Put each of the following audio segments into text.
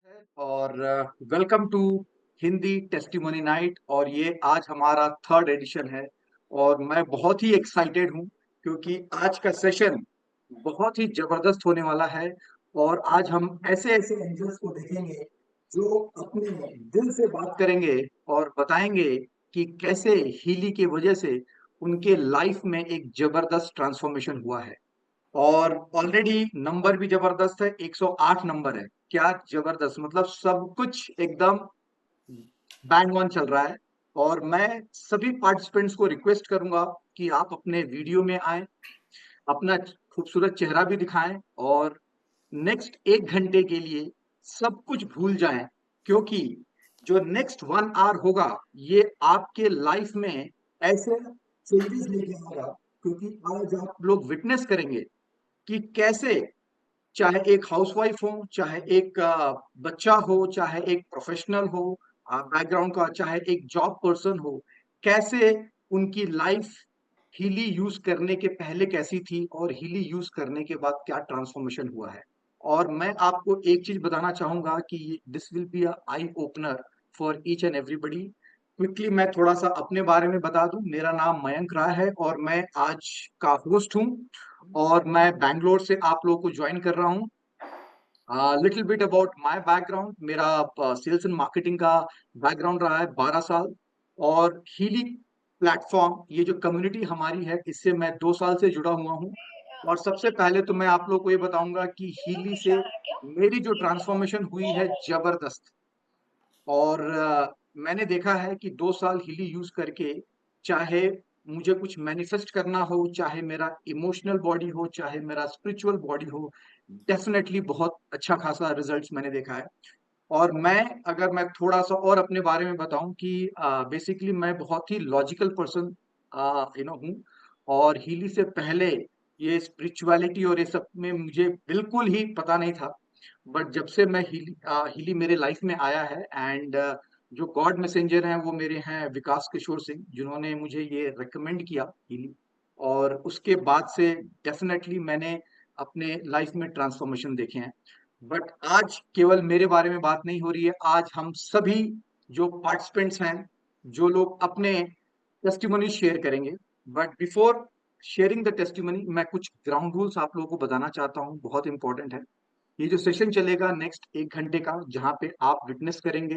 है और welcome to Hindi testimony night. और ये आज हमारा थर्ड एडिशन है और मैं बहुत ही एक्साइटेड हूँ क्योंकि आज का सेशन बहुत ही जबरदस्त होने वाला है। और आज हम ऐसे ऐसे एंजल्स को देखेंगे जो अपने दिल से बात करेंगे और बताएंगे कि कैसे हीली की वजह से उनके लाइफ में एक जबरदस्त ट्रांसफॉर्मेशन हुआ है। और ऑलरेडी नंबर भी जबरदस्त है, 108 नंबर है। क्या जबरदस्त, मतलब सब कुछ एकदम बैंग ऑन चल रहा है। और मैं सभी पार्टिसिपेंट्स को रिक्वेस्ट करूंगा कि आप अपने वीडियो में आए, अपना खूबसूरत चेहरा भी दिखाएं और नेक्स्ट 1 घंटे के लिए सब कुछ भूल जाएं, क्योंकि जो नेक्स्ट 1 आवर होगा ये आपके लाइफ में ऐसे चेंजेस लेके आएगा। क्योंकि आज आप लोग विटनेस करेंगे कि कैसे, चाहे एक हाउसवाइफ हो, चाहे एक बच्चा हो, चाहे एक प्रोफेशनल हो बैकग्राउंड का, चाहे एक जॉब पर्सन हो, कैसे उनकी लाइफ हीली यूज करने के पहले कैसी थी और हीली यूज करने के बाद क्या ट्रांसफॉर्मेशन हुआ है। और मैं आपको एक चीज बताना चाहूंगा कि this will be a eye opener for each and everybody. Quickly मैं थोड़ा सा अपने बारे में बता दूं। मेरा नाम मयंक राय है और मैं आज का होस्ट हूं और मैं बैंगलोर से आप लोगों को ज्वाइन कर रहा हूं। Little bit about my background. मेरा सेल्स एंड मार्केटिंग का बैकग्राउंड रहा है 12 साल। और हीली प्लेटफॉर्म, ये जो कम्युनिटी हमारी है, इससे मैं 2 साल से जुड़ा हुआ हूँ। और सबसे पहले तो मैं आप लोगों को ये बताऊंगा कि हीली से मेरी जो ट्रांसफॉर्मेशन हुई है जबरदस्त। और मैंने देखा है कि 2 साल हीली यूज करके, चाहे मुझे कुछ मैनिफेस्ट करना हो, चाहे मेरा इमोशनल बॉडी हो, चाहे मेरा स्पिरिचुअल बॉडी हो, डेफिनेटली बहुत अच्छा खासा रिजल्ट्स मैंने देखा है। और अगर मैं थोड़ा सा और अपने बारे में बताऊं कि बेसिकली मैं बहुत ही लॉजिकल पर्सन हूँ। और हीली से पहले ये स्पिरिचुअलिटी और ये सब में मुझे बिल्कुल ही पता नहीं था। बट जब से मैं हीली मेरे लाइफ में आया है, एंड जो गॉड मैसेंजर हैं वो मेरे हैं विकास किशोर सिंह, जिन्होंने मुझे ये रिकमेंड किया हीली। और उसके बाद से डेफिनेटली मैंने अपने लाइफ में ट्रांसफॉर्मेशन देखे हैं। बट आज केवल मेरे बारे में बात नहीं हो रही है, आज हम सभी जो पार्टिसिपेंट्स हैं, जो लोग अपने टेस्टिमोनी शेयर करेंगे। But before sharing the testimony, मैं कुछ ग्राउंड रूल्स आप लोगों को बताना चाहता हूँ, बहुत इंपॉर्टेंट है। ये जो सेशन चलेगा नेक्स्ट 1 घंटे का, जहाँ पे आप विटनेस करेंगे,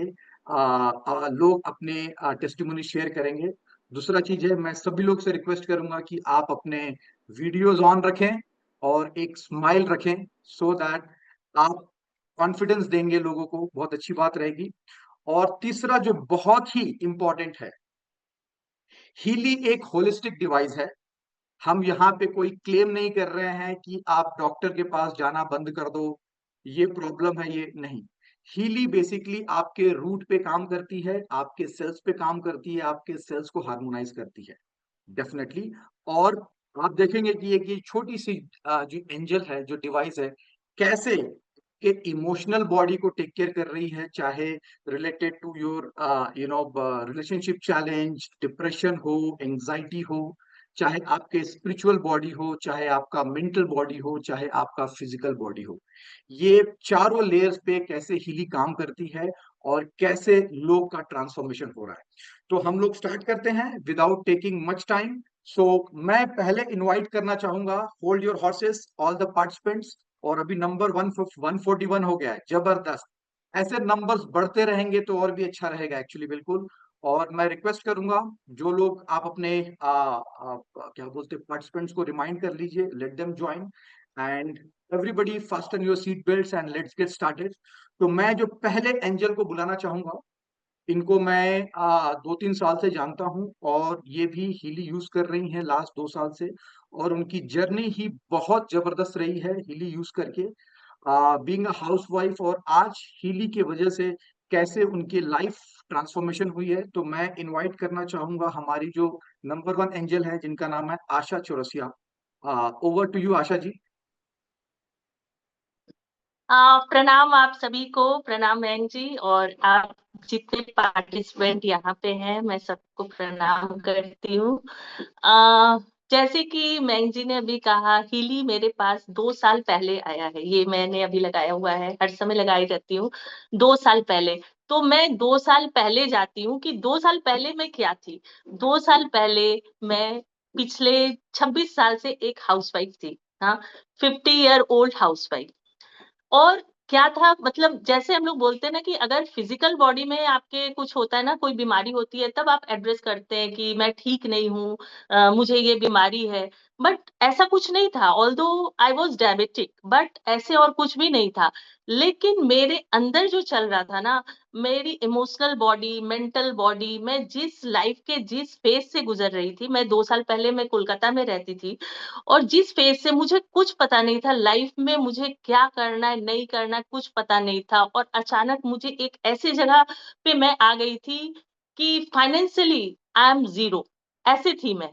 लोग अपने टेस्टिमोनी शेयर करेंगे। दूसरा चीज है, मैं सभी लोग से रिक्वेस्ट करूंगा कि आप अपने वीडियोज ऑन रखें और एक स्माइल रखें, सो दैट आप कॉन्फिडेंस देंगे लोगों को, बहुत अच्छी बात रहेगी। और तीसरा जो बहुत ही इंपॉर्टेंट है, हीली एक होलिस्टिक डिवाइस है। हम यहाँ पे कोई क्लेम नहीं कर रहे हैं कि आप डॉक्टर के पास जाना बंद कर दो, ये प्रॉब्लम है, ये नहीं। हीली बेसिकली आपके रूट पे काम करती है, आपके सेल्स पे काम करती है, आपके सेल्स को हार्मोनाइज करती है, डेफिनेटली। और आप देखेंगे कि ये छोटी सी जो एंजल है, जो डिवाइस है, कैसे के इमोशनल बॉडी को टेक केयर कर रही है, चाहे related to your relationship challenge, depression हो, एंजाइटी हो, चाहे आपके स्पिरिचुअल बॉडी हो, चाहे आपका मेंटल बॉडी हो, चाहे आपका फिजिकल बॉडी हो। ये चारों लेयर्स पे कैसे हीली काम करती है और कैसे लोग का ट्रांसफॉर्मेशन हो रहा है। तो हम लोग स्टार्ट करते हैं विदाउट टेकिंग मच टाइम। सो मैं पहले इनवाइट करना चाहूंगा, hold your horses all the participants. और अभी नंबर 141 हो गया है, जबरदस्त। ऐसे नंबर्स बढ़ते रहेंगे तो और भी अच्छा रहेगा एक्चुअली, बिल्कुल। और मैं रिक्वेस्ट करूंगा, जो लोग आप अपने क्या बोलते पार्टिसिपेंट्स को रिमाइंड कर लीजिए, let them join. And everybody fasten your seat belts and let's get started. तो मैं जो पहले एंजल को बुलाना चाहूंगा, इनको मैं 2-3 साल से जानता हूं और ये भी हीली यूज कर रही हैं लास्ट 2 साल से। और उनकी जर्नी ही बहुत जबरदस्त रही है हीली यूज करके, बीइंग अ हाउस वाइफ। और आज हीली की वजह से कैसे उनकी लाइफ ट्रांसफॉर्मेशन हुई है। तो मैं इनवाइट करना चाहूंगा हमारी जो नंबर 1 एंजल है, जिनका नाम है आशा Chaurasia. Over to you Asha जी। प्रणाम आप सभी को। प्रणाम बहन जी, और आप जितने पार्टिसिपेंट यहाँ पे हैं, मैं सबको प्रणाम करती हूँ। जैसे कि मैंग जी ने अभी कहा, हीली मेरे पास 2 साल पहले आया है। ये मैंने अभी लगाया हुआ है, हर समय लगाई रहती हूँ, 2 साल पहले। तो मैं 2 साल पहले जाती हूँ कि 2 साल पहले मैं क्या थी? 2 साल पहले मैं पिछले 26 साल से एक हाउसवाइफ थी। हाँ, 50 ईयर ओल्ड हाउसवाइफ। और क्या था, मतलब जैसे हम लोग बोलते हैं ना कि अगर फिजिकल बॉडी में आपके कुछ होता है ना, कोई बीमारी होती है, तब आप एड्रेस करते हैं कि मैं ठीक नहीं हूँ, मुझे ये बीमारी है। बट ऐसा कुछ नहीं था, although I was diabetic, but ऐसे और कुछ भी नहीं था। लेकिन मेरे अंदर जो चल रहा था ना, मेरी इमोशनल बॉडी, मेंटल बॉडी, मैं जिस लाइफ के जिस फेज से गुजर रही थी, मैं 2 साल पहले मैं कोलकाता में रहती थी, और जिस फेज से मुझे कुछ पता नहीं था लाइफ में, मुझे क्या करना है नहीं करना है, कुछ पता नहीं था, और अचानक मुझे एक ऐसी जगह पे मैं आ गई थी कि फाइनेंशियली आई एम जीरो, ऐसे थी मैं।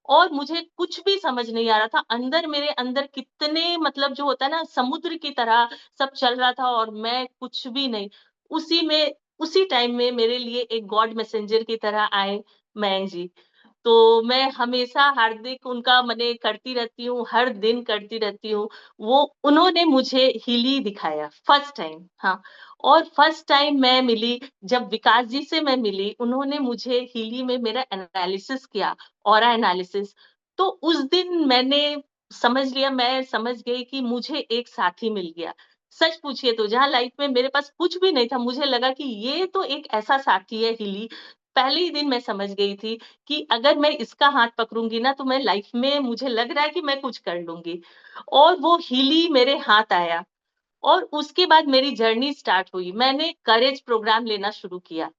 और मुझे कुछ भी समझ नहीं आ रहा था, अंदर मेरे अंदर कितने, मतलब जो होता है ना समुद्र की तरह सब चल रहा था, और मैं कुछ भी नहीं। उसी में, उसी टाइम में मेरे लिए एक गॉड मैसेंजर की तरह आए मयंक जी। तो मैं हमेशा हार्दिक उनका मने करती रहती हूँ, हर दिन करती रहती हूँ। वो उन्होंने मुझे हीली दिखाया फर्स्ट टाइम, हाँ। और फर्स्ट टाइम मैं मिली, जब विकास जी से मैं मिली, उन्होंने मुझे हीली में मेरा एनालिसिस किया, ऑरा एनालिसिस। तो उस दिन मैंने समझ लिया, मैं समझ गई कि मुझे एक साथी मिल गया। सच पूछिए तो जहाँ लाइफ में मेरे पास कुछ भी नहीं था, मुझे लगा कि ये तो एक ऐसा साथी है हीली। पहले ही दिन मैं समझ गई थी कि अगर मैं इसका हाथ पकड़ूंगी ना, तो मैं लाइफ में, मुझे लग रहा है कि मैं कुछ कर लूंगी। और वो हीली मेरे हाथ आया, और उसके बाद मेरी जर्नी स्टार्ट हुई। मैंने करेज प्रोग्राम लेना शुरू किया।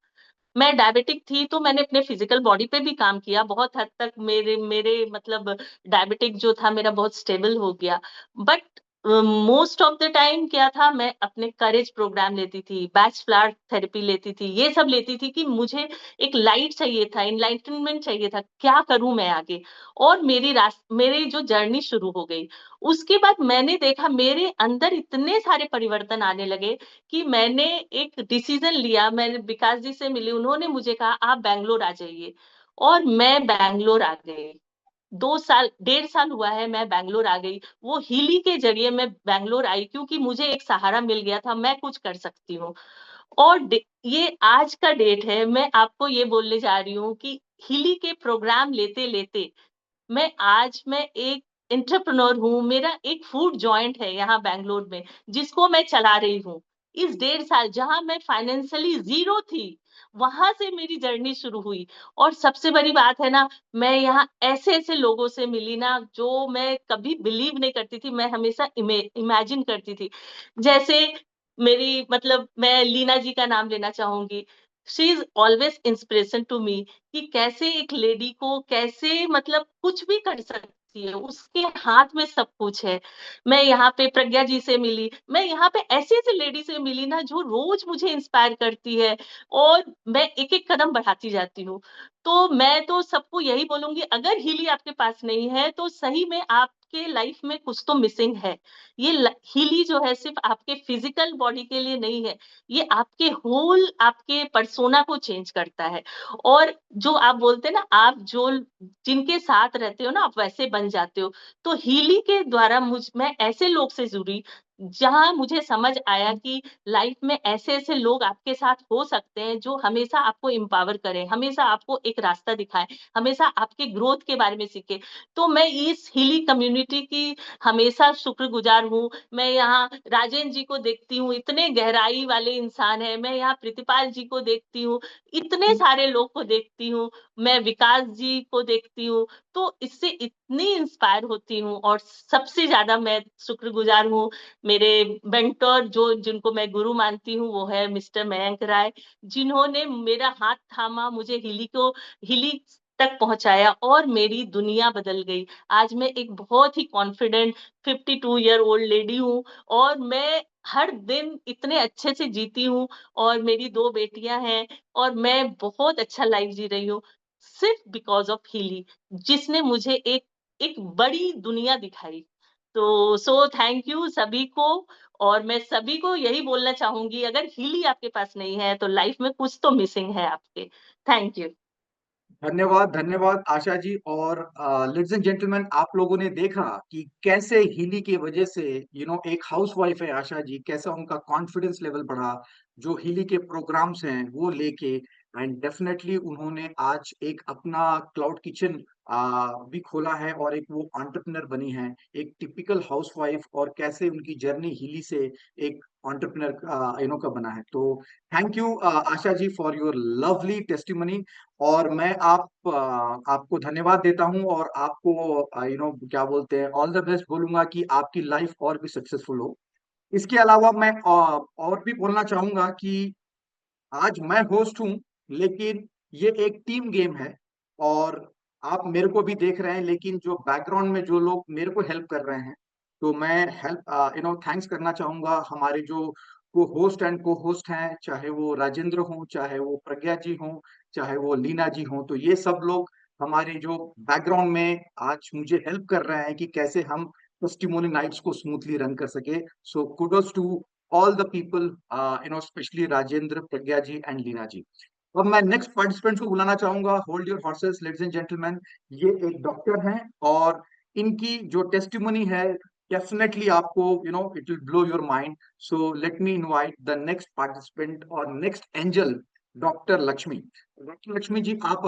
मैं डायबिटिक थी, तो मैंने अपने फिजिकल बॉडी पे भी काम किया बहुत हद तक। मेरे मेरे मतलब डायबिटिक जो था मेरा बहुत स्टेबल हो गया। But most of the time क्या था, मैं अपने करेज प्रोग्राम लेती थी, बैच फ्लावर थेरेपी लेती थी, ये सब लेती थी कि मुझे एक लाइट चाहिए था, एनलाइटनमेंट चाहिए था, क्या करूं मैं आगे। और मेरी जो जर्नी शुरू हो गई। उसके बाद मैंने देखा मेरे अंदर इतने सारे परिवर्तन आने लगे कि मैंने एक डिसीजन लिया। मैंने विकास जी से मिली, उन्होंने मुझे कहा आप बैंगलोर आ जाइए, और मैं बैंगलोर आ गई। 2 साल, 1.5 साल हुआ है मैं बैंगलोर आ गई। वो हीली के जरिए मैं बैंगलोर आई, क्योंकि मुझे एक सहारा मिल गया था, मैं कुछ कर सकती हूँ। और ये आज का डेट है, मैं आपको ये बोलने जा रही हूँ कि हीली के प्रोग्राम लेते लेते मैं एक एंटरप्रेन्योर हूँ। मेरा एक फूड जॉइंट है यहाँ बैंगलोर में, जिसको मैं चला रही हूँ। इस 1.5 साल जहाँ मैं फाइनेंशियली जीरो थी, वहां से मेरी जर्नी शुरू हुई। और सबसे बड़ी बात है ना, मैं यहाँ ऐसे ऐसे लोगों से मिली ना, जो मैं कभी बिलीव नहीं करती थी, मैं हमेशा इमेजिन करती थी। जैसे मेरी, मतलब मैं लीना जी का नाम लेना चाहूंगी। She is always inspiration to me, कि कैसे एक लेडी को कैसे, मतलब कुछ भी कर सकती है, उसके हाथ में सब कुछ है। मैं यहाँ पे प्रज्ञा जी से मिली, मैं यहाँ पे ऐसे ऐसे लेडी से मिली ना, जो रोज मुझे इंस्पायर करती है, और मैं एक एक कदम बढ़ाती जाती हूँ। तो मैं तो सबको यही बोलूंगी, अगर हीली आपके पास नहीं है, तो सही में आपके लाइफ में कुछ तो मिसिंग है। हीली जो है सिर्फ आपके फिजिकल बॉडी के लिए नहीं है, ये आपके होल, आपके पर्सोना को चेंज करता है। और जो आप बोलते हैं ना, आप जो जिनके साथ रहते हो ना, आप वैसे बन जाते हो। तो हीली के द्वारा मैं ऐसे लोग से जुड़ी, जहां मुझे समझ आया कि लाइफ में ऐसे ऐसे लोग आपके साथ हो सकते हैं, जो हमेशा आपको एम्पावर करें, हमेशा आपको एक रास्ता दिखाएं, हमेशा आपके ग्रोथ के बारे में सीखे। तो मैं इस हीली कम्युनिटी की हमेशा शुक्रगुजार हूँ। मैं यहाँ राजेंद्र जी को देखती हूँ, इतने गहराई वाले इंसान है। मैं यहाँ प्रीतिपाल जी को देखती हूँ, इतने सारे लोग को देखती हूँ। मैं विकास जी को देखती हूँ, तो इससे इतनी इंस्पायर होती हूँ। और सबसे ज्यादा मैं शुक्रगुजार हूँ, मेरे मेंटर जो, जिनको मैं गुरु मानती हूँ, वो है मिस्टर मयंक राय, जिन्होंने मेरा हाथ थामा, मुझे हिली तक पहुंचाया, और मेरी दुनिया बदल गई। आज मैं एक बहुत ही कॉन्फिडेंट 52 ईयर ओल्ड लेडी हूँ, और मैं हर दिन इतने अच्छे से जीती हूँ। और मेरी 2 बेटियां हैं, और मैं बहुत अच्छा लाइफ जी रही हूँ, सिर्फ बिकॉज ऑफ हीली, जिसने मुझे एक एक बड़ी दुनिया दिखाई। तो सो थैंक यू सभी को। और मैं सभी को यही बोलना चाहूंगी, अगर हीली आपके पास नहीं है, तो लाइफ में कुछ तो मिसिंग है आपके। Thank you. धन्यवाद धन्यवाद आशा जी। और लेडीज एंड जेंटलमैन, आप लोगों ने देखा कि कैसे हीली की वजह से एक हाउसवाइफ है आशा जी, कैसा उनका कॉन्फिडेंस लेवल बढ़ा जो हीली के प्रोग्राम्स हैं वो लेके। एंड डेफिनेटली उन्होंने आज एक अपना क्लाउड किचन भी खोला है और एक वो एंटरप्रेन्योर बनी है, एक टिपिकल हाउसवाइफ, और कैसे उनकी जर्नी हीली से एक एंटरप्रेन्योर का बना है। तो thank you Asha ji for your lovely testimony. और मैं आपको धन्यवाद देता हूं और आपको क्या बोलते हैं, ऑल द बेस्ट बोलूंगा कि आपकी लाइफ और भी सक्सेसफुल हो। इसके अलावा मैं और भी बोलना चाहूंगा कि आज मैं होस्ट हूं, लेकिन ये एक टीम गेम है। और आप मेरे को भी देख रहे हैं, लेकिन जो बैकग्राउंड में जो लोग मेरे को हेल्प कर रहे हैं, तो मैं हेल्प थैंक्स करना चाहूंगा हमारे जो को होस्ट एंड को होस्ट हैं, चाहे वो राजेंद्र हो, चाहे वो प्रज्ञा जी हो, चाहे वो लीना जी हो। तो ये सब लोग हमारे जो बैकग्राउंड में आज मुझे हेल्प कर रहे हैं कि कैसे हम टेस्टिमोनी नाइट्स को स्मूथली रन कर सके। So kudos to all the people, especially Rajendra, Pragya ji and Leena ji. अब मैं नेक्स्ट पार्टिसिपेंट को बुलाना चाहूंगा। Hold your horses ladies and gentleman. ये एक डॉक्टर हैं और इनकी जो टेस्टिमनी है डेफिनेटली आपको it will blow your mind. So let me invite the next participant और next angel, doctor Lakshmi. Doctor Lakshmi ji, आप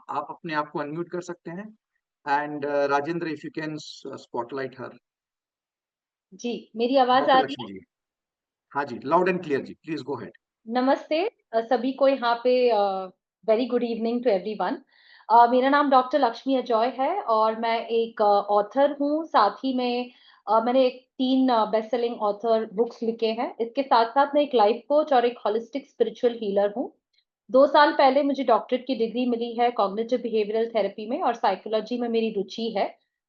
अपने आप को अनम्यूट कर सकते हैं। And Rajendra, if you can spotlight her. जी, मेरी आवाज आ डॉक्टर रही लक्ष्मी है? जी, हाँ जी, लाउड एंड क्लियर जी, प्लीज गो हेड। नमस्ते सभी को यहाँ पे। Very good evening to everyone. मेरा नाम डॉक्टर लक्ष्मी अजॉय है और मैं एक ऑथर हूँ। साथ ही में मैंने एक 3 बेस्ट सेलिंग ऑथर बुक्स लिखे हैं। इसके साथ-साथ मैं एक लाइफ कोच और एक होलिस्टिक स्पिरिचुअल हीलर हूँ। 2 साल पहले मुझे डॉक्टरेट की डिग्री मिली है कॉग्निटिव बिहेवियरल थेरेपी में और साइकोलॉजी में मेरी रुचि है।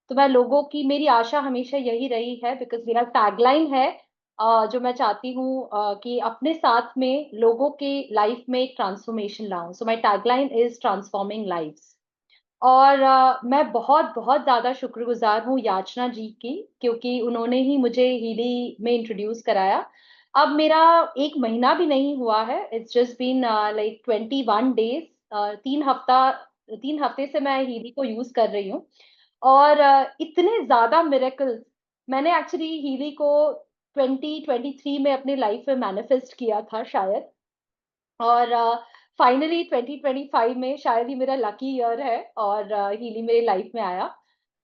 तो मैं लोगों की मेरी आशा हमेशा यही रही है बिकॉज़ मेरा टैगलाइन है जो मैं चाहती हूँ कि अपने साथ में लोगों के लाइफ में एक ट्रांसफॉर्मेशन लाऊँ। So my tagline is transforming lives. और मैं बहुत-बहुत ज़्यादा शुक्रगुज़ार हूँ याचना जी की, क्योंकि उन्होंने ही मुझे हीली में इंट्रोड्यूस कराया। अब मेरा 1 महीना भी नहीं हुआ है, it's just been like 21 days. 3 हफ्ते से मैं हीली को यूज़ कर रही हूँ और इतने ज़्यादा मिरेकल्स मैंने एक्चुअली हीली को 2023 में अपनी लाइफ में मैनिफेस्ट किया था शायद। और फाइनली 2025 में शायद ही मेरा लकी ईयर है और हीली मेरी लाइफ में आया।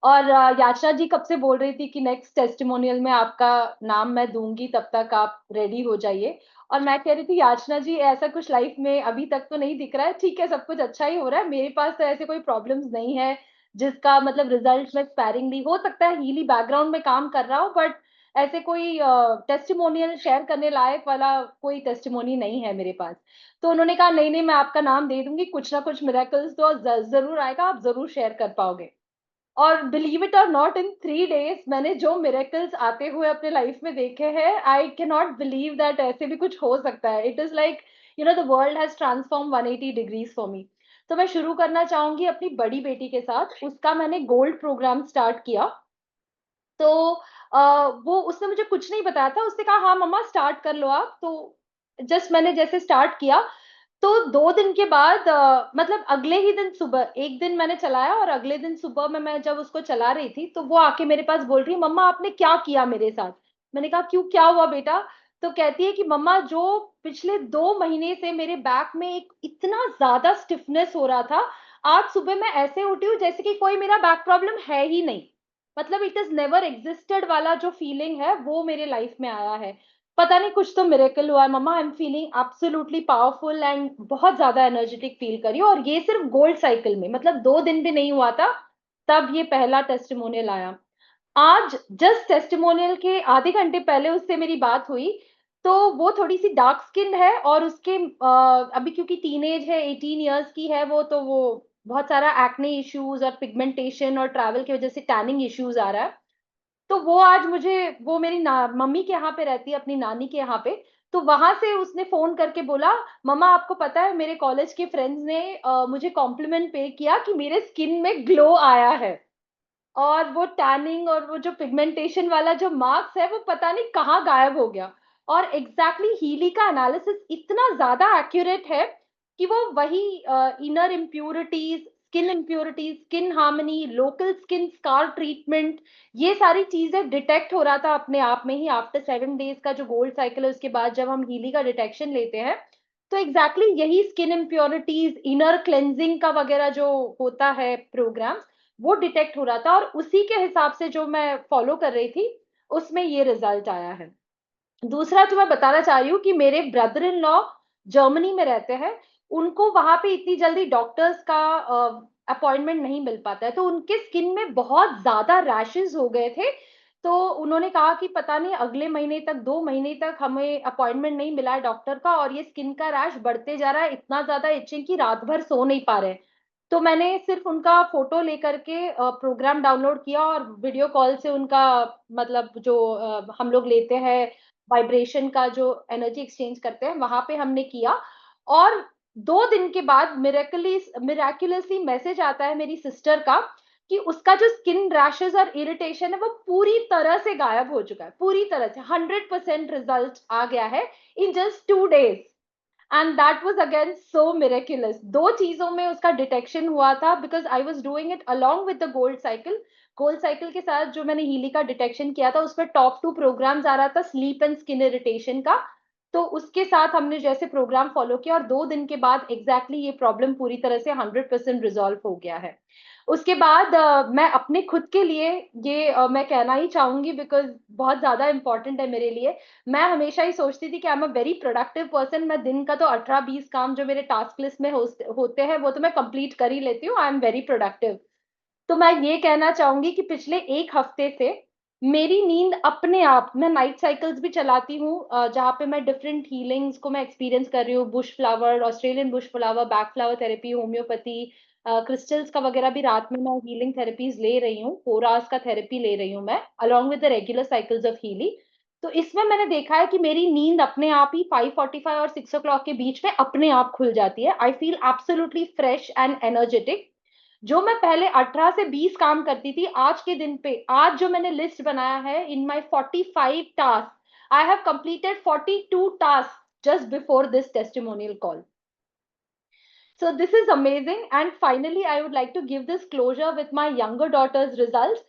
और याचना जी कब से बोल रही थी कि नेक्स्ट टेस्टिमोनियल में आपका नाम मैं दूँगी, तब तक आप रेडी हो जाइए। और मैं कह रही थी याचना जी ऐसा कुछ लाइफ में अभी तक तो नहीं दिख रहा है, ठीक है सब कुछ अच्छा ही हो रहा है, मेरे पास तो ऐसे कोई प्रॉब्लम्स नहीं है, जिसका मतलब रिजल्ट मैं स्पैरिंगली हो सकता है हीली बैकग्राउंड में काम कर रहा हो बट ऐसे कोई टेस्टिमोनियल शेयर करने लायक वाला कोई टेस्टिमोनी नहीं है मेरे पास। तो उन्होंने कहा नहीं, नहीं मैं आपका नाम दे दूँगी, कुछ ना कुछ मिरेकल्स तो ज़रूर आएगा, आप ज़रूर शेयर कर पाओगे। और बिलीव इट और नॉट इन 3 डेज़ मैंने जो मिरेकल्स आते हुए अपने लाइफ में देखे हैं, I can not believe that ऐसे भी कुछ हो सकता है। It is like the world has transformed 180 degrees for me. तो मैं शुरू करना चाहूँगी अपनी बड़ी बेटी के साथ, उसका मैंने गोल्ड प्रोग्राम स्टार्ट किया। तो वो उसने मुझे कुछ नहीं बताया था, उसने कहा हाँ मम्मा स्टार्ट कर लो आप। तो जस्ट मैंने जैसे स्टार्ट किया, तो 2 दिन के बाद मतलब अगले ही दिन सुबह, 1 दिन मैंने चलाया और अगले दिन सुबह में मैं जब उसको चला रही थी, तो वो आके मेरे पास बोल रही है, "मम्मा आपने क्या किया मेरे साथ?" मैंने कहा, "क्यों, क्या हुआ बेटा?" तो कहती है कि मम्मा जो पिछले 2 महीने से मेरे बैक में एक इतना ज़्यादा स्टिफनेस हो रहा था, आज सुबह मैं ऐसे उठी हूँ जैसे कि कोई मेरा बैक प्रॉब्लम है ही नहीं। मतलब इट इज़ नेवर एक्सिस्टेड वाला जो फीलिंग है, वो मेरे लाइफ में आया है। पता नहीं कुछ तो मिरेकल हुआ है मम्मा, I am feeling absolutely powerful and बहुत ज़्यादा एनर्जेटिक फील कर रही हूँ और ये सिर्फ गोल्ड साइकिल में, मतलब 2 दिन भी नहीं हुआ था, तब ये पहला टेस्टिमोनियल आया। आज जस्ट टेस्टिमोनियल के आधे घंटे पहले उससे मेरी बात हुई, तो वो थोड़ी-सी डार्क स्किन्ड है और उसके अभी क्योंकि टीनेज है, 18 इयर्स की है वो, तो वो बहुत सारा एक्ने इश्यूज़ और पिगमेंटेशन और ट्रैवल की वज़ह से टैनिंग इश्यूज़ आ रहा है। तो वो आज मुझे, वो मेरी ना मम्मी के यहाँ पे रहती है, अपनी नानी के यहाँ पे, तो वहाँ से उसने फ़ोन करके बोला, "मम्मा आपको पता है मेरे कॉलेज के फ्रेंड्स ने मुझे कॉम्प्लीमेंट पे किया कि मेरे स्किन में ग्लो आया है।" और वो टैनिंग और वो जो पिगमेंटेशन वाला जो मार्क्स है, वो पता नहीं कहाँ गायब हो गया। और एग्ज़ैक्टली हीली का एनालिसिस इतना ज़्यादा एक्यूरेट है कि वो वही inner impurities, skin harmony, local skin scar treatment, ये सारी चीजें डिटेक्ट हो रहा था अपने आप में ही आफ्टर 7 डेज का जो गोल्ड साइकिल है उसके बाद जब हम हीली का डिटेक्शन लेते हैं। तो एग्जैक्टली यही स्किन इम्प्योरिटीज, इनर क्लेंजिंग का वगैरह जो होता है प्रोग्राम, वो डिटेक्ट हो रहा था और उसी के हिसाब से जो मैं फॉलो कर रही थी उसमें ये रिजल्ट आया है। दूसरा जो मैं बताना चाह रही हूँ कि मेरे ब्रदर इन लॉ जर्मनी में रहते हैं, उनको वहां पे इतनी जल्दी डॉक्टर्स का अपॉइंटमेंट नहीं मिल पाता है, तो उनके स्किन में बहुत ज्यादा रैशेस हो गए थे। तो उन्होंने कहा कि पता नहीं अगले महीने तक, 2 महीने तक हमें अपॉइंटमेंट नहीं मिला है डॉक्टर का, और ये स्किन का रैश बढ़ते जा रहा है, इतना ज्यादा इचिंग कि रात भर सो नहीं पा रहे हैं। तो मैंने सिर्फ उनका फोटो लेकर के प्रोग्राम डाउनलोड किया और वीडियो कॉल से उनका मतलब जो हम लोग लेते हैं वाइब्रेशन का, जो एनर्जी एक्सचेंज करते हैं, वहां पे हमने किया। और 2 दिन के बाद मिराक्युलसली मैसेज आता है मेरी सिस्टर का कि उसका जो स्किन रैशेस और इरिटेशन है वो पूरी तरह से गायब हो चुका है, पूरी तरह से 100% रिजल्ट आ गया है in just 2 days. And that was again so miraculous. 2 चीजों में उसका डिटेक्शन हुआ था because I was doing it along with the gold cycle. Gold cycle के साथ जो मैंने हीली का डिटेक्शन किया था उसमें टॉप 2 प्रोग्राम्स आ रहा था स्लीप एंड स्किन इरिटेशन का। तो उसके साथ हमने जैसे प्रोग्राम फॉलो किया और 2 दिन के बाद एग्जैक्टली ये प्रॉब्लम पूरी तरह से 100% रिजॉल्व हो गया है। उसके बाद मैं अपने खुद के लिए ये मैं कहना ही चाहूंगी बिकॉज बहुत ज्यादा इंपॉर्टेंट है मेरे लिए। मैं हमेशा ही सोचती थी कि आई am a very productive person, मैं दिन का तो 18-20 काम जो मेरे टास्क लिस्ट में होते हैं वो तो मैं कंप्लीट कर ही लेती हूँ, आई एम वेरी प्रोडक्टिव। तो मैं ये कहना चाहूंगी कि पिछले 1 हफ्ते से मेरी नींद अपने आप, मैं नाइट साइकिल्स भी चलाती हूँ जहाँ पे मैं डिफरेंट हीलिंग्स को मैं एक्सपीरियंस कर रही हूँ, Bush flower, Australian Bush flower, back flower therapy, homeopathy, crystals का वगैरह भी रात में मैं हीलिंग थेरेपीज ले रही हूँ, 4 आवर्स का थेरेपी ले रही हूँ मैं along with the regular cycles of healing. तो इसमें मैंने देखा है कि मेरी नींद अपने आप ही 5:45 और 6 o'clock के बीच में अपने आप खुल जाती है। I feel absolutely fresh and energetic. जो मैं पहले 18 से 20 काम करती थी, आज के दिन पे, आज जो मैंने लिस्ट बनाया है in my 45 task, I have completed 42 task just before this testimonial call. So this is amazing. And finally, I would like to give this closure with my younger daughter's results,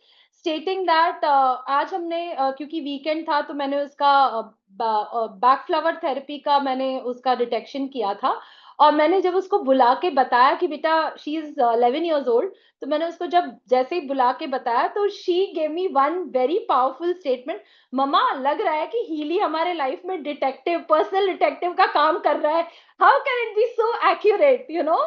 stating that आज हमने क्योंकि weekend था तो मैंने उसका back flower therapy का मैंने उसका डिटेक्शन किया था। और मैंने जब उसको बुला के बताया कि बेटा, शी इज 11 years old, तो मैंने उसको जब जैसे ही बुला के बताया तो she gave me one very powerful statement, मम्मा लग रहा है कि हीली हमारे लाइफ में डिटेक्टिव, पर्सनल डिटेक्टिव का काम कर रहा है। How can it be so accurate, you know?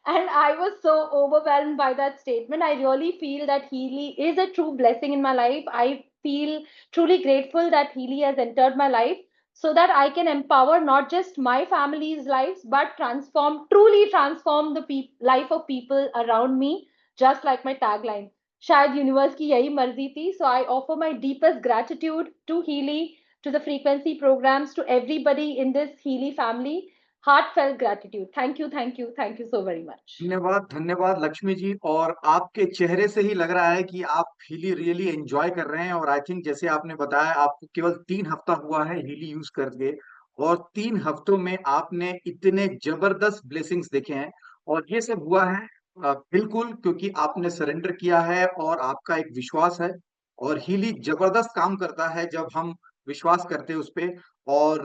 And I was so overwhelmed by that statement. I really feel that Healy is a true blessing in my life. I feel truly grateful that Healy has entered my life so that I can empower not just my family's lives, but truly transform the life of people around me, just like my tagline. शायद universe की यही मर्जी थी. So I offer my deepest gratitude to Healy, to the frequency programs, to everybody in this Healy family. Heartfelt gratitude. Thank you, thank you, thank you so very much. धन्यवाद धन्यवाद लक्ष्मी जी। और आपके चेहरे से ही लग रहा है कि आप हीली रियली एंजॉय कर रहे हैं। और आई थिंक जैसे आपने बताया आपको केवल 3 हफ्ता हुआ है हीली यूज करके, और 3 हफ्तों में आपने इतने जबरदस्त ब्लेसिंग्स देखे हैं। और ये सब हुआ है बिल्कुल क्योंकि आपने सरेंडर किया है और आपका एक विश्वास है। और हीली जबरदस्त काम करता है जब हम विश्वास करते हैं उस पे। और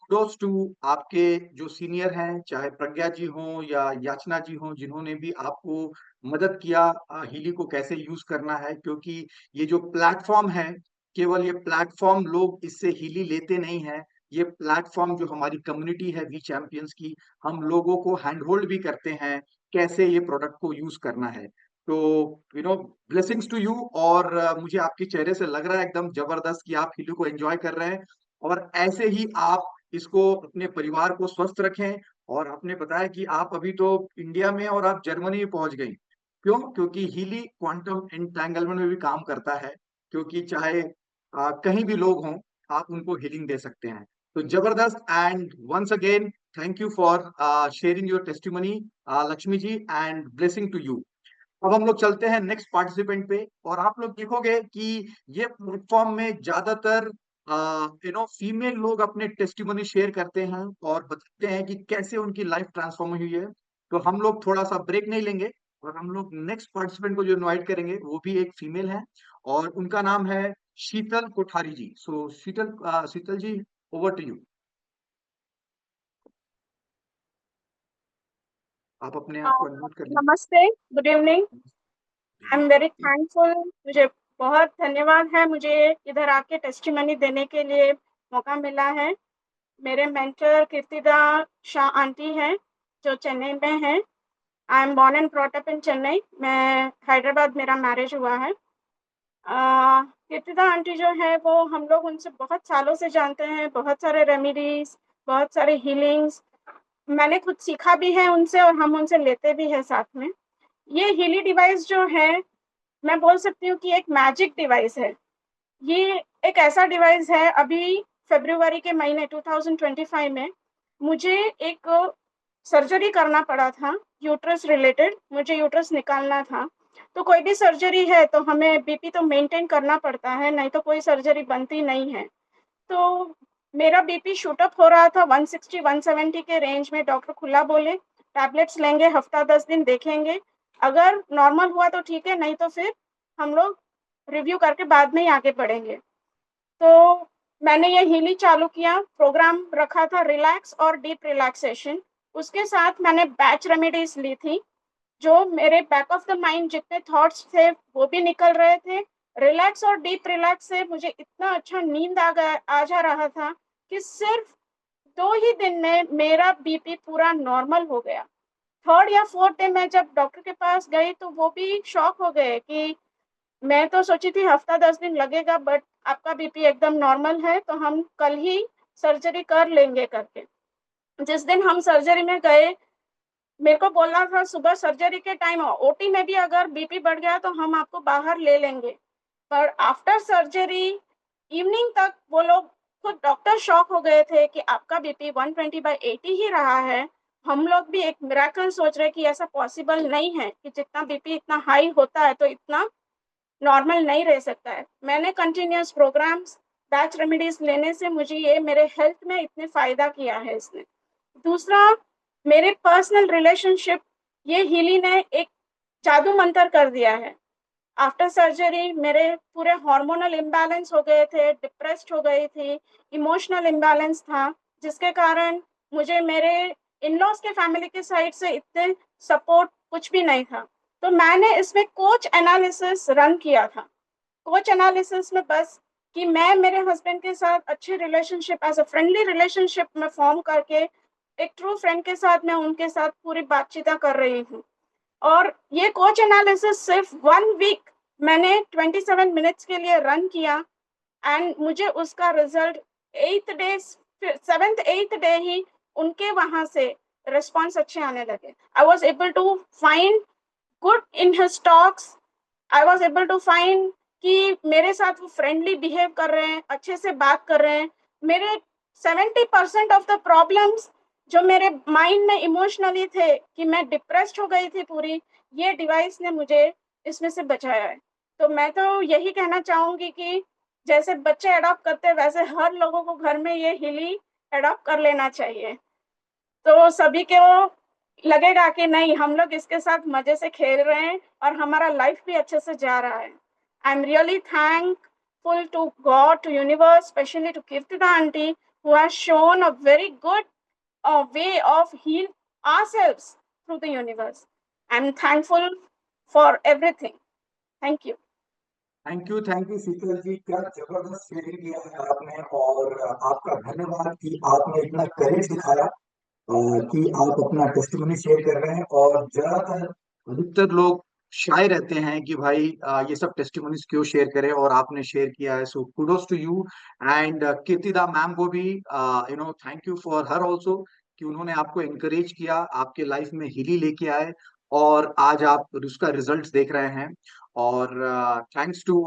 क्लोज टू आपके जो सीनियर हैं, चाहे प्रज्ञा जी हो या याचना जी हो, जिन्होंने भी आपको मदद किया हीली को कैसे यूज करना है। क्योंकि ये जो प्लेटफॉर्म है, केवल ये प्लेटफॉर्म लोग इससे हीली लेते नहीं है। ये प्लेटफॉर्म जो हमारी कम्युनिटी है वी चैंपियंस की, हम लोगों को हैंड होल्ड भी करते हैं कैसे ये प्रोडक्ट को यूज करना है। तो ब्लेसिंग्स टू यू। और मुझे आपके चेहरे से लग रहा है एकदम जबरदस्त कि आप हीली को एंजॉय कर रहे हैं। और ऐसे ही आप इसको अपने परिवार को स्वस्थ रखें। और आपने बताया कि आप अभी तो इंडिया में और आप जर्मनी में पहुंच गई। क्यों? क्योंकि हीली क्वांटम एंटेंगलमेंट में भी काम करता है। क्योंकि चाहे कहीं भी लोग हों, आप उनको हीलिंग दे सकते हैं। तो जबरदस्त। And once again thank you for sharing your testimony Lakshmi ji, and blessing to you. अब हम लोग चलते हैं नेक्स्ट पार्टिसिपेंट पे। और आप लोग देखोगे कि ये प्लेटफॉर्म में ज्यादातर फीमेल लोग अपने टेस्टिमोनी शेयर करते हैं और बताते हैं कि कैसे उनकी लाइफ ट्रांसफॉर्म हुई है। तो हम लोग थोड़ा सा ब्रेक नहीं लेंगे और हम लोग नेक्स्ट पार्टिसिपेंट को जो इनवाइट करेंगे वो भी एक फीमेल है और उनका नाम है शीतल कोठारी जी। सो शीतल जी, ओवर टू यू। आप अपने आप को अनम्यूट कर लीजिए। नमस्ते, good evening. I am very thankful. मुझे बहुत धन्यवाद है, मुझे इधर आके टेस्टिमनी देने के लिए मौका मिला है। मेरे मेंटर कीर्तिदा शाह आंटी हैं जो चेन्नई में है। I am born and brought up in Chennai. मैं हैदराबाद मेरा मैरिज हुआ है। कीर्तिदा आंटी जो है वो हम लोग उनसे बहुत सालों से जानते हैं। बहुत सारे रेमेडीज, बहुत सारे हीलिंग्स मैंने खुद सीखा भी है उनसे और हम उनसे लेते भी हैं साथ में। ये हीली डिवाइस जो है, मैं बोल सकती हूँ कि एक मैजिक डिवाइस है। ये एक ऐसा डिवाइस है, अभी फरवरी के महीने 2025 में मुझे एक सर्जरी करना पड़ा था, यूट्रस रिलेटेड। मुझे यूट्रस निकालना था। तो कोई भी सर्जरी है तो हमें बीपी तो मेंटेन करना पड़ता है, नहीं तो कोई सर्जरी बनती नहीं है। तो मेरा बीपी शूट अप हो रहा था 160 170 के रेंज में। डॉक्टर खुला बोले टैबलेट्स लेंगे, हफ्ता 10 दिन देखेंगे, अगर नॉर्मल हुआ तो ठीक है, नहीं तो फिर हम लोग रिव्यू करके बाद में ही आगे बढ़ेंगे। तो मैंने ये हीलिंग चालू किया, प्रोग्राम रखा था रिलैक्स और डीप रिलैक्सेशन। उसके साथ मैंने बैच रेमेडीज ली थी, जो मेरे बैक ऑफ द माइंड जितने थॉट्स थे वो भी निकल रहे थे। रिलैक्स और डीप रिलैक्स से मुझे इतना अच्छा नींद आ जा रहा था कि सिर्फ 2 ही दिन में मेरा बीपी पूरा नॉर्मल हो गया। थर्ड या फोर्थ डे मैं जब डॉक्टर के पास गई तो वो भी शॉक हो गए कि मैं तो सोची थी हफ्ता 10 दिन लगेगा, बट आपका बीपी एकदम नॉर्मल है, तो हम कल ही सर्जरी कर लेंगे करके। जिस दिन हम सर्जरी में गए, मेरे को बोलना था सुबह सर्जरी के टाइम ओटी में भी अगर बीपी बढ़ गया तो हम आपको बाहर ले लेंगे। पर आफ्टर सर्जरी इवनिंग तक वो लोग, खुद डॉक्टर शॉक हो गए थे कि आपका बीपी 120/80 ही रहा है। हम लोग भी एक मिरेकल सोच रहे कि ऐसा पॉसिबल नहीं है कि जितना बीपी इतना हाई होता है तो इतना नॉर्मल नहीं रह सकता है। मैंने कंटिन्यूस प्रोग्राम्स, बैच रेमेडीज लेने से मुझे ये मेरे हेल्थ में इतने फायदा किया है इसने। दूसरा, मेरे पर्सनल रिलेशनशिप, ये हीली ने एक जादू मंतर कर दिया है। आफ्टर सर्जरी मेरे पूरे हार्मोनल इम्बैलेंस हो गए थे, डिप्रेस्ड हो गई थी, इमोशनल इम्बैलेंस था, जिसके कारण मुझे मेरे इन-लॉज के फैमिली के साइड से इतने सपोर्ट कुछ भी नहीं था। तो मैंने इसमें कोच एनालिसिस रन किया था। कोच एनालिसिस में बस कि मैं मेरे हस्बैंड के साथ अच्छे relationship, as a friendly relationship में फॉर्म करके एक ट्रू फ्रेंड के साथ मैं उनके साथ पूरी बातचीत कर रही हूँ। और ये कोच एनालिसिस सिर्फ 1 वीक मैंने 27 मिनट्स के लिए रन किया एंड मुझे उसका result 8th day, 7th 8th day ही उनके वहां से रिस्पॉन्स अच्छे आने लगे। I was able to find good in his talks. I was able to find कि मेरे साथ वो फ्रेंडली बिहेव कर रहे हैं, अच्छे से बात कर रहे हैं। मेरे 70% ऑफ द प्रॉब्लम्स जो मेरे माइंड में इमोशनली थे कि मैं डिप्रेस्ड हो गई थी पूरी, ये डिवाइस ने मुझे इसमें से बचाया है। तो मैं तो यही कहना चाहूंगी कि जैसे बच्चे अडॉप्ट करते हैं वैसे हर लोगों को घर में ये हिली अडॉप्ट कर लेना चाहिए। तो सभी को लगेगा कि नहीं, हम लोग इसके साथ मजे से खेल रहे हैं और हमारा लाइफ भी अच्छे से जा रहा है। I am really thankful to God, to universe, specially to Kirtida aunty who has shown a very good way of heal ourselves through the universe. I'm thankful for everything. Thank you. Thank you Sheetal ji, क्या जबरदस्त sharing किया है आपने और आपका धन्यवाद कि आपने इतना करेज दिखाया कि आप अपना टेस्टिमनी शेयर कर रहे हैं। और ज्यादातर अधिकतर लोग शाय रहते हैं कि भाई ये सब टेस्टिमनीज क्यों शेयर करें, और आपने शेयर किया है। So kudos to you. And Kirtida ma'am को भी thank you for her also कि उन्होंने आपको एनकरेज किया, आपके लाइफ में हीली लेके आए और आज आप उसका रिजल्ट देख रहे हैं। और thanks to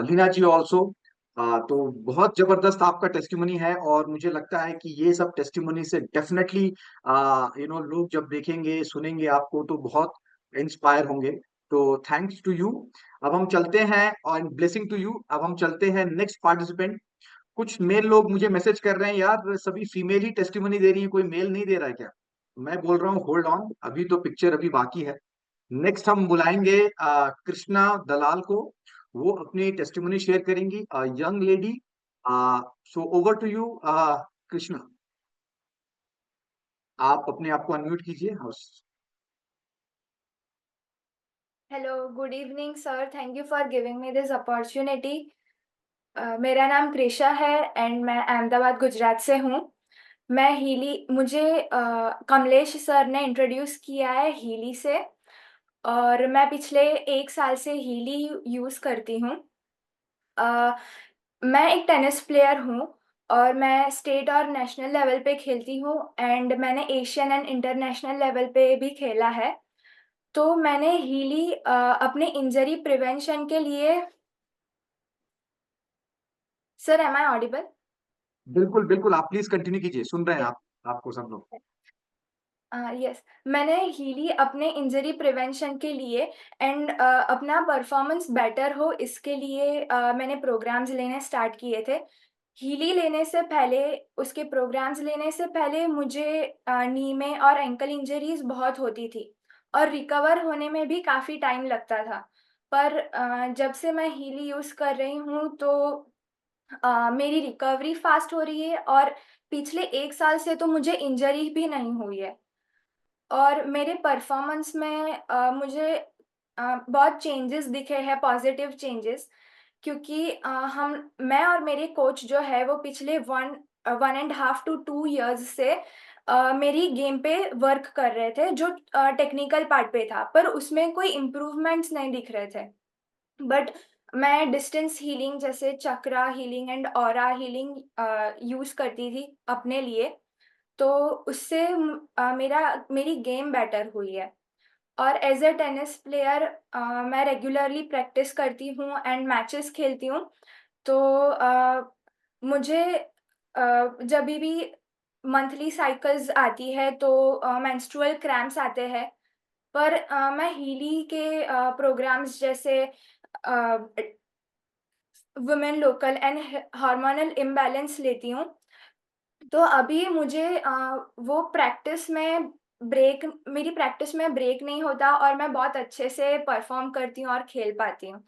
Leena ji also. तो बहुत जबरदस्त आपका टेस्टिमनी है और मुझे लगता है कि ये सब टेस्टिमनी से डेफिनेटली लोग जब देखेंगे सुनेंगे आपको तो बहुत इंस्पायर होंगे। तो थैंक्स टू यू। अब हम चलते हैं और ब्लेसिंग टू यू। अब हम चलते हैं नेक्स्ट पार्टिसिपेंट कुछ मेल लोग मुझे मैसेज कर रहे हैं, यार सभी फीमेल ही टेस्टिमनी दे रही है, कोई मेल नहीं दे रहा है क्या? मैं बोल रहा हूँ होल्ड ऑन, अभी तो पिक्चर अभी बाकी है। नेक्स्ट हम बुलाएंगे कृष्णा दलाल को, वो अपनी टेस्टिमनी शेयर करेंगी, young lady. So over to you Krishna, आप अपने आप को अनम्यूट कीजिए। Hello, good evening, sir. Thank you for giving me this opportunity. मेरा नाम कृषा है एंड मैं अहमदाबाद गुजरात से हूँ। मैं हीली मुझे कमलेश सर ने इंट्रोड्यूस किया है हीली से, और मैं पिछले 1 साल से हीली यूज़ करती हूँ। मैं एक टेनिस प्लेयर हूँ और मैं स्टेट और नेशनल लेवल पे खेलती हूँ, एंड मैंने एशियन एंड इंटरनेशनल लेवल पे भी खेला है। तो मैंने हीली अपने इंजरी प्रिवेंशन के लिए। Sir, am I audible? बिल्कुल बिल्कुल, आप प्लीज कंटिन्यू कीजिए, सुन रहे हैं आप, आपको सब लोग। यस, मैंने हीली अपने इंजरी प्रिवेंशन के लिए एंड अपना परफॉर्मेंस बेटर हो इसके लिए मैंने प्रोग्राम्स लेने स्टार्ट किए थे। हीली लेने से पहले, उसके प्रोग्राम्स लेने से पहले मुझे नी में और एंकल इंजरीज बहुत होती थी और रिकवर होने में भी काफ़ी टाइम लगता था। पर जब से मैं हीली यूज़ कर रही हूँ तो मेरी रिकवरी फास्ट हो रही है और पिछले 1 साल से तो मुझे इंजरी भी नहीं हुई है। और मेरे परफॉर्मेंस में मुझे बहुत चेंजेस दिखे हैं, पॉजिटिव चेंजेस, क्योंकि मैं और मेरे कोच जो है वो पिछले 1.5 to 2 इयर्स से मेरी गेम पे वर्क कर रहे थे, जो टेक्निकल पार्ट पे था, पर उसमें कोई इम्प्रूवमेंट्स नहीं दिख रहे थे। बट मैं डिस्टेंस हीलिंग जैसे chakra healing and aura healing use करती थी अपने लिए, तो उससे मेरी गेम बेटर हुई है। और एज अ टेनिस प्लेयर मैं रेगुलरली प्रैक्टिस करती हूँ एंड मैचेस खेलती हूँ। तो मुझे जब भी मंथली साइकिल्स आती है तो मेंस्ट्रुअल क्रैम्प्स आते हैं, पर मैं हीली के प्रोग्राम्स जैसे women local and hormonal imbalance लेती हूँ। तो अभी मुझे वो प्रैक्टिस में मेरी प्रैक्टिस में ब्रेक नहीं होता और मैं बहुत अच्छे से परफॉर्म करती हूँ और खेल पाती हूँ।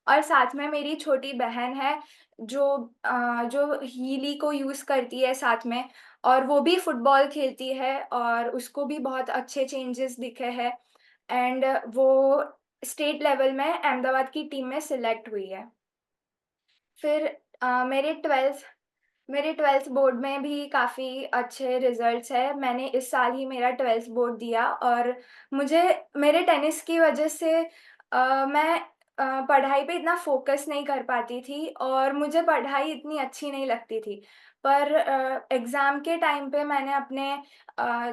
और साथ में मेरी छोटी बहन है जो हीली को यूज़ करती है साथ में, और वो भी फुटबॉल खेलती है और उसको भी बहुत अच्छे चेंजेस दिखे हैं, एंड वो स्टेट लेवल में अहमदाबाद की टीम में सिलेक्ट हुई है। फिर मेरे 12th बोर्ड में भी काफ़ी अच्छे रिजल्ट्स हैं। मैंने इस साल ही मेरा 12th बोर्ड दिया और मुझे मेरे टेनिस की वजह से मैं पढ़ाई पे इतना फोकस नहीं कर पाती थी और मुझे पढ़ाई इतनी अच्छी नहीं लगती थी। पर एग्ज़ाम के टाइम पे मैंने अपने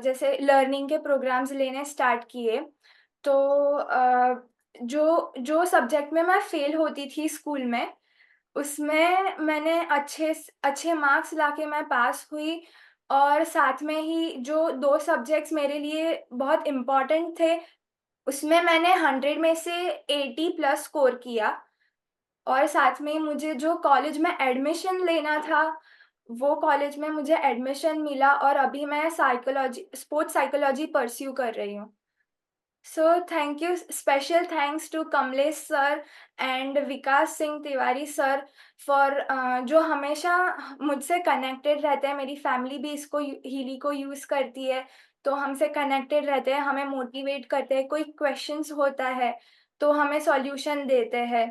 जैसे लर्निंग के प्रोग्राम्स लेने स्टार्ट किए। तो जो जो सब्जेक्ट में मैं फ़ेल होती थी स्कूल में, उसमें मैंने अच्छे मार्क्स लाके मैं पास हुई, और साथ में ही जो 2 सब्जेक्ट्स मेरे लिए बहुत इम्पोर्टेंट थे, उसमें मैंने 100 में से 80 प्लस स्कोर किया। और साथ में मुझे जो कॉलेज में एडमिशन लेना था, वो कॉलेज में मुझे एडमिशन मिला और अभी मैं स्पोर्ट्स साइकोलॉजी परस्यू कर रही हूँ। So thank you, special thanks to Kamlesh sir and Vikas Singh Tiwari sir for जो हमेशा मुझसे कनेक्टेड रहते हैं। मेरी फैमिली भी इसको हीली को यूज़ करती है, तो हमसे कनेक्टेड रहते हैं, हमें मोटिवेट करते हैं, कोई क्वेश्चंस होता है तो हमें सॉल्यूशन देते हैं।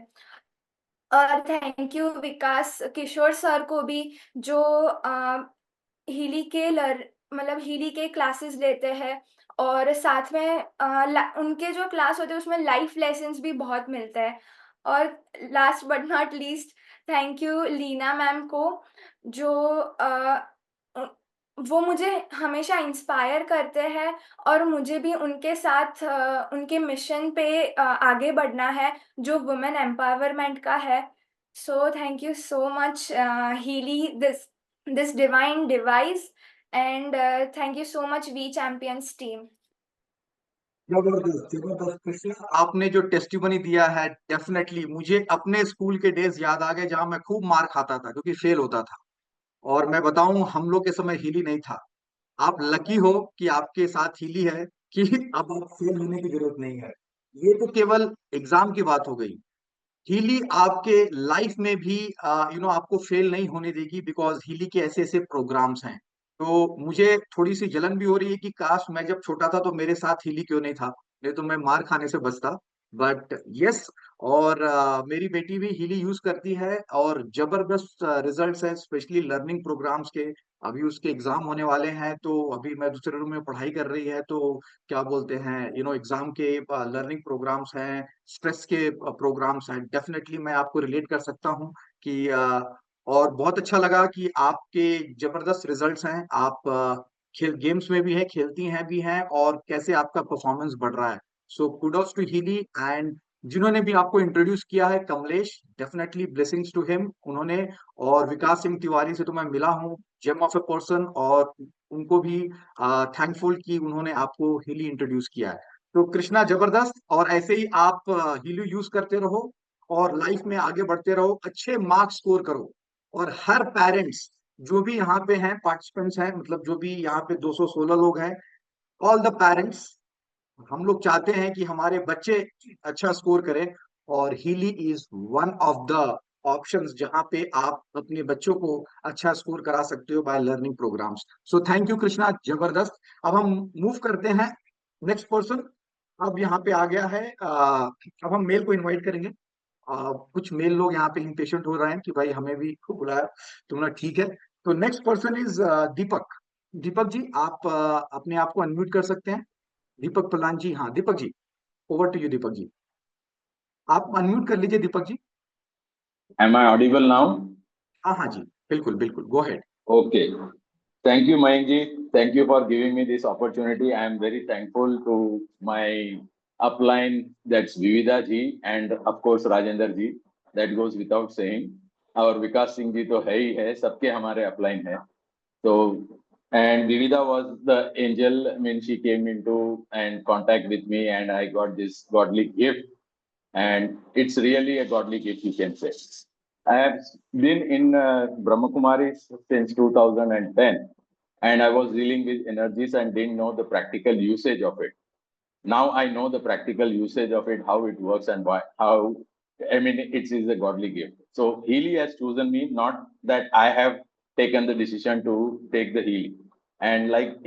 और thank you Vikas Kishore sir को भी, जो हीली के मतलब हीली के क्लासेस लेते हैं, और साथ में उनके जो क्लास होते हैं उसमें लाइफ लेसन्स भी बहुत मिलते हैं। और last but not least, thank you Leena ma'am को, जो वो मुझे हमेशा इंस्पायर करते हैं और मुझे भी उनके साथ उनके मिशन पे आगे बढ़ना है, जो वुमेन एम्पावरमेंट का है। सो thank you so much Healy, this divine device, and thank you so much We Champions team. जबरदस्त जबरदस्त कृष्णा, आपने जो टेस्टिमनी दिया है, डेफिनेटली मुझे अपने स्कूल के डेज याद आ गए जहां मैं खूब मार खाता था क्योंकि फेल होता था। और मैं बताऊं, हम लोग के समय हीली नहीं था। आप लकी हो कि आपके साथ हीली है, कि अब आप फेल होने की जरूरत नहीं है। ये तो केवल एग्जाम की बात हो गई। हीली आपके लाइफ में भी आपको फेल नहीं होने देगी, बिकॉज हीली के ऐसे ऐसे प्रोग्राम्स हैं। तो मुझे थोड़ी सी जलन भी हो रही है कि काश मैं जब छोटा था तो मेरे साथ हीली क्यों नहीं था, नहीं तो मैं मार खाने से बचता। But yes. और मेरी बेटी भी हीली यूज करती है और जबरदस्त रिजल्ट्स हैं, स्पेशली लर्निंग प्रोग्राम्स के। अभी उसके एग्जाम होने वाले हैं, तो अभी मैं दूसरे रूम में पढ़ाई कर रही है, तो क्या बोलते हैं, एग्जाम के लर्निंग प्रोग्राम्स हैं, स्ट्रेस के प्रोग्राम्स हैं। डेफिनेटली मैं आपको रिलेट कर सकता हूँ कि और बहुत अच्छा लगा कि आपके जबरदस्त रिजल्ट्स हैं। आप खेल गेम्स में भी हैं, खेलती हैं भी हैं, और कैसे आपका परफॉर्मेंस बढ़ रहा है। So kudos to Healy. And जिन्होंने भी आपको इंट्रोड्यूस किया है, Kamlesh, definitely blessings to him, उन्होंने। और विकास सिंह तिवारी से तो मैं मिला हूँ, जेम ऑफ ए पर्सन, और उनको भी थैंकफुल कि उन्होंने आपको हीली इंट्रोड्यूस किया है। तो कृष्णा, जबरदस्त। और ऐसे ही आप हीली यूज करते रहो और लाइफ में आगे बढ़ते रहो, अच्छे मार्क्स स्कोर करो। और हर पेरेंट्स, जो भी यहाँ पे हैं, पार्टिसिपेंट्स हैं, मतलब जो भी यहाँ पे 216 लोग हैं, ऑल द पेरेंट्स, हम लोग चाहते हैं कि हमारे बच्चे अच्छा स्कोर करें। और Healy is one of the options जहां पे आप अपने बच्चों को अच्छा स्कोर करा सकते हो by learning programs. So thank you Krishna, जबरदस्त। अब हम मूव करते हैं नेक्स्ट पर्सन। अब यहाँ पे आ गया है, अब हम मेल को इनवाइट करेंगे। कुछ मेल लोग यहाँ पे इम्पेशेंट हो रहे हैं कि भाई हमें भी बुलाया, तुमने ठीक है। तो नेक्स्ट पर्सन इज दीपक। दीपक जी, आप अपने आप को अनम्यूट कर सकते हैं। दीपक पलान जी, हाँ Deepak ji, over to you Deepak ji. आप अनम्यूट कर लीजिए Deepak ji. Am I audible now? हाँ हाँ जी, बिल्कुल बिल्कुल, गो head. Okay. Thank you, Mayank ji. Thank you for giving me this opportunity. I am very thankful to my upline, that's Vivida ji, and of course Rajendra ji. That goes without saying. और विकास सिंह जी तो है ही है, सबके हमारे upline है। So, and Vivida was the angel. I mean, she came into and contact with me, and I got this godly gift. And it's really a godly gift, you can say. I have been in Brahma Kumaris since 2010, and I was dealing with energies and didn't know the practical usage of it. Now I know the practical usage of it, how it works, and why, how, I mean, it is a godly gift. So Healy has chosen me, not that I have taken the decision to take the Healy. And like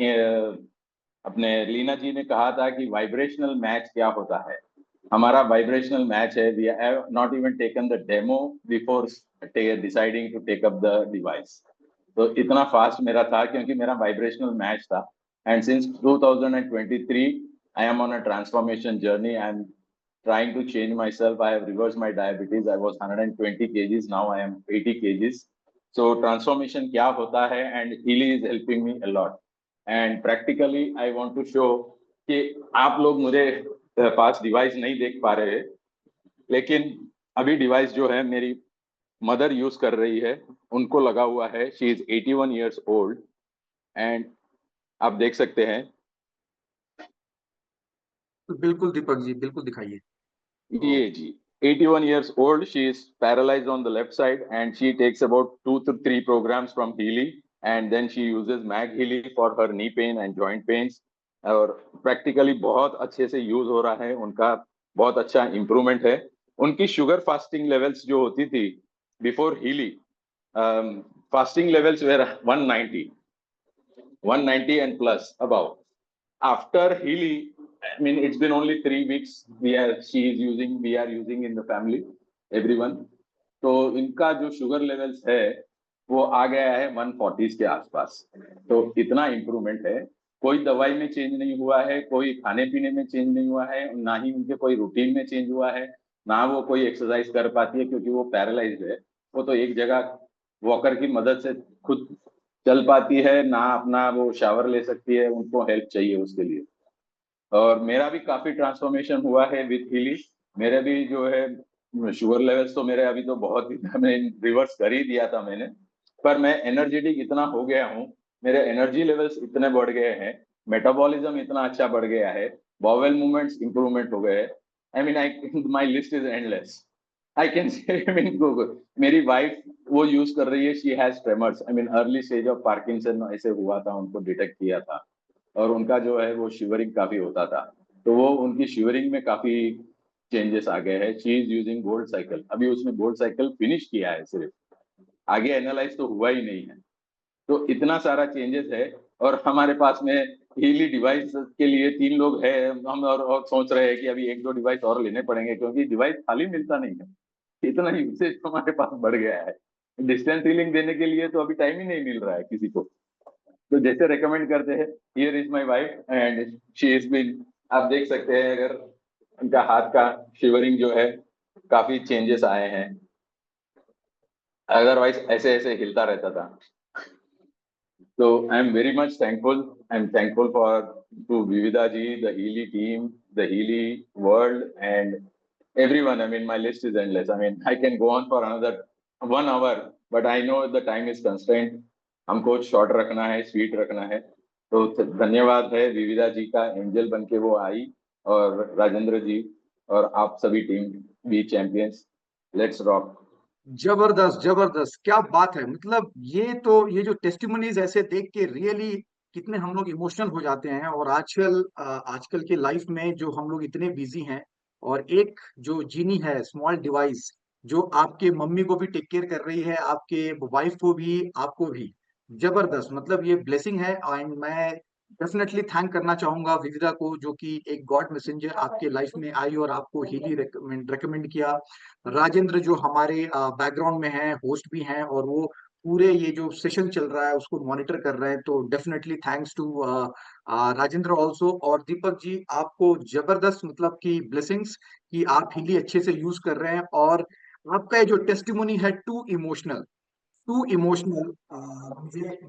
अपने लीना जी ने कहा था कि vibrational match क्या होता है, हमारा vibrational match है। We have not even taken the demo before deciding to take up the device. तो इतना फास्ट मेरा था क्योंकि मेरा वाइब्रेशनल मैच था। And since 2023 I am on a transformation journey. I am trying to change myself. I have reversed my diabetes. I was 120 kgs. Now I am 80 kgs. So transformation क्या होता है, and Healy is helping me a lot. And practically I want to show कि आप लोग मुझे पास device नहीं देख पा रहे हैं, लेकिन अभी डिवाइस जो है मेरी मदर यूज कर रही है, उनको लगा हुआ है। She is 81 years old, and आप देख सकते हैं तो बिल्कुल दीपक जी, बिल्कुल दिखाइए। ये जी 81 years old. She is paralyzed on the left side, and she takes about 2 to 3 programs from Healy, and then she uses Mag Healy for her knee pain and joint pains. और प्रैक्टिकली बहुत अच्छे से use हो रहा है उनका, बहुत अच्छा इंप्रूवमेंट है। उनकी शुगर फास्टिंग लेवल्स जो होती थी before Healy, fasting levels were 190 and plus above. After Healy, I mean, it's been only 3 weeks. We are using in the family, everyone. तो इनका जो शुगर लेवल्स है वो आ गया है 140 के आसपास। तो इतना इम्प्रूवमेंट है। कोई दवाई में चेंज नहीं हुआ है, कोई खाने पीने में चेंज नहीं हुआ है, ना ही उनके कोई रूटीन में चेंज हुआ है, ना वो कोई एक्सरसाइज कर पाती है क्योंकि वो पैरालाइज्ड है। वो तो एक जगह वॉकर की मदद से खुद चल पाती है, ना अपना वो शावर ले सकती है, उनको हेल्प चाहिए उसके लिए। और मेरा भी काफी ट्रांसफॉर्मेशन हुआ है विथ हीली। मेरे भी जो है शुगर लेवल्स तो मेरे अभी तो बहुत मैंने रिवर्स कर ही दिया था मैंने, पर मैं एनर्जेटिक इतना हो गया हूँ, मेरे एनर्जी लेवल्स इतने बढ़ गए हैं, मेटाबॉलिज्म इतना अच्छा बढ़ गया है, बॉवेल मूवमेंट्स इंप्रूवमेंट हो गए। I mean, I my list is endless. I can say मेरी वाइफ वो यूज कर रही है, she has tremors, I mean early stage of Parkinson ऐसे हुआ था, उनको डिटेक्ट किया था, और उनका जो है वो शिवरिंग काफी होता था, तो वो उनकी शिवरिंग में काफी चेंजेस आ गए हैं। She is using gold cycle, अभी उसने गोल्ड साइकिल फिनिश किया है सिर्फ, आगे एनालाइज तो हुआ ही नहीं है। तो इतना सारा चेंजेस है, और हमारे पास में हीली डिवाइस के लिए 3 लोग हैं हम, और सोच रहे हैं कि अभी 1-2 डिवाइस और लेने पड़ेंगे, क्योंकि डिवाइस खाली मिलता नहीं है, इतना यूसेज हमारे पास बढ़ गया है। डिस्टेंस हीलिंग देने के लिए तो अभी टाइम ही नहीं मिल रहा है किसी को, तो जैसे रेकमेंड करते हैं, here is my wife and she is been, आप देख सकते हैं अगर उनका हाथ का शिवरिंग जो है काफी चेंजेस आए हैं, अदरवाइज ऐसे ऐसे हिलता रहता था। So I'm very much thankful. I'm thankful to Vivida ji, the Healy team, the Healy world, and everyone. I mean, my list is endless. I mean, I can go on for another 1 hour, but I know the time is constrained. हमको short रखना है, sweet रखना है। तो धन्यवाद है विविधा जी का, एंजल बन के वो आई, और राजेंद्र जी और आप सभी team be champions. Let's rock. जबरदस्त जबरदस्त, क्या बात है। मतलब ये जो टेस्टिमोनीज ऐसे देख के रियली कितने हम लोग इमोशनल हो जाते हैं। और आजकल के लाइफ में जो हम लोग इतने बिजी हैं, और एक जो जीनी है स्मॉल डिवाइस, जो आपके मम्मी को भी टेक केयर कर रही है, आपके वाइफ को भी, आपको भी, जबरदस्त। मतलब ये ब्लेसिंग है। एंड मैं डेफिनेटली थैंक करना चाहूंगा विविधा को, जो कि एक गॉड मैसेंजर आपके लाइफ में आई और आपको हीली रेकमेंड किया। राजेंद्र जो हमारे बैकग्राउंड में है, होस्ट भी हैं, और वो पूरे ये जो सेशन चल रहा है उसको मॉनिटर कर रहे हैं। तो definitely thanks to Rajendra also. और दीपक जी, आपको जबरदस्त, मतलब कि ब्लेसिंग्स कि आप हिली अच्छे से यूज कर रहे हैं। और आपका ये जो टेस्टिमोनी है टू इमोशनल, मुझे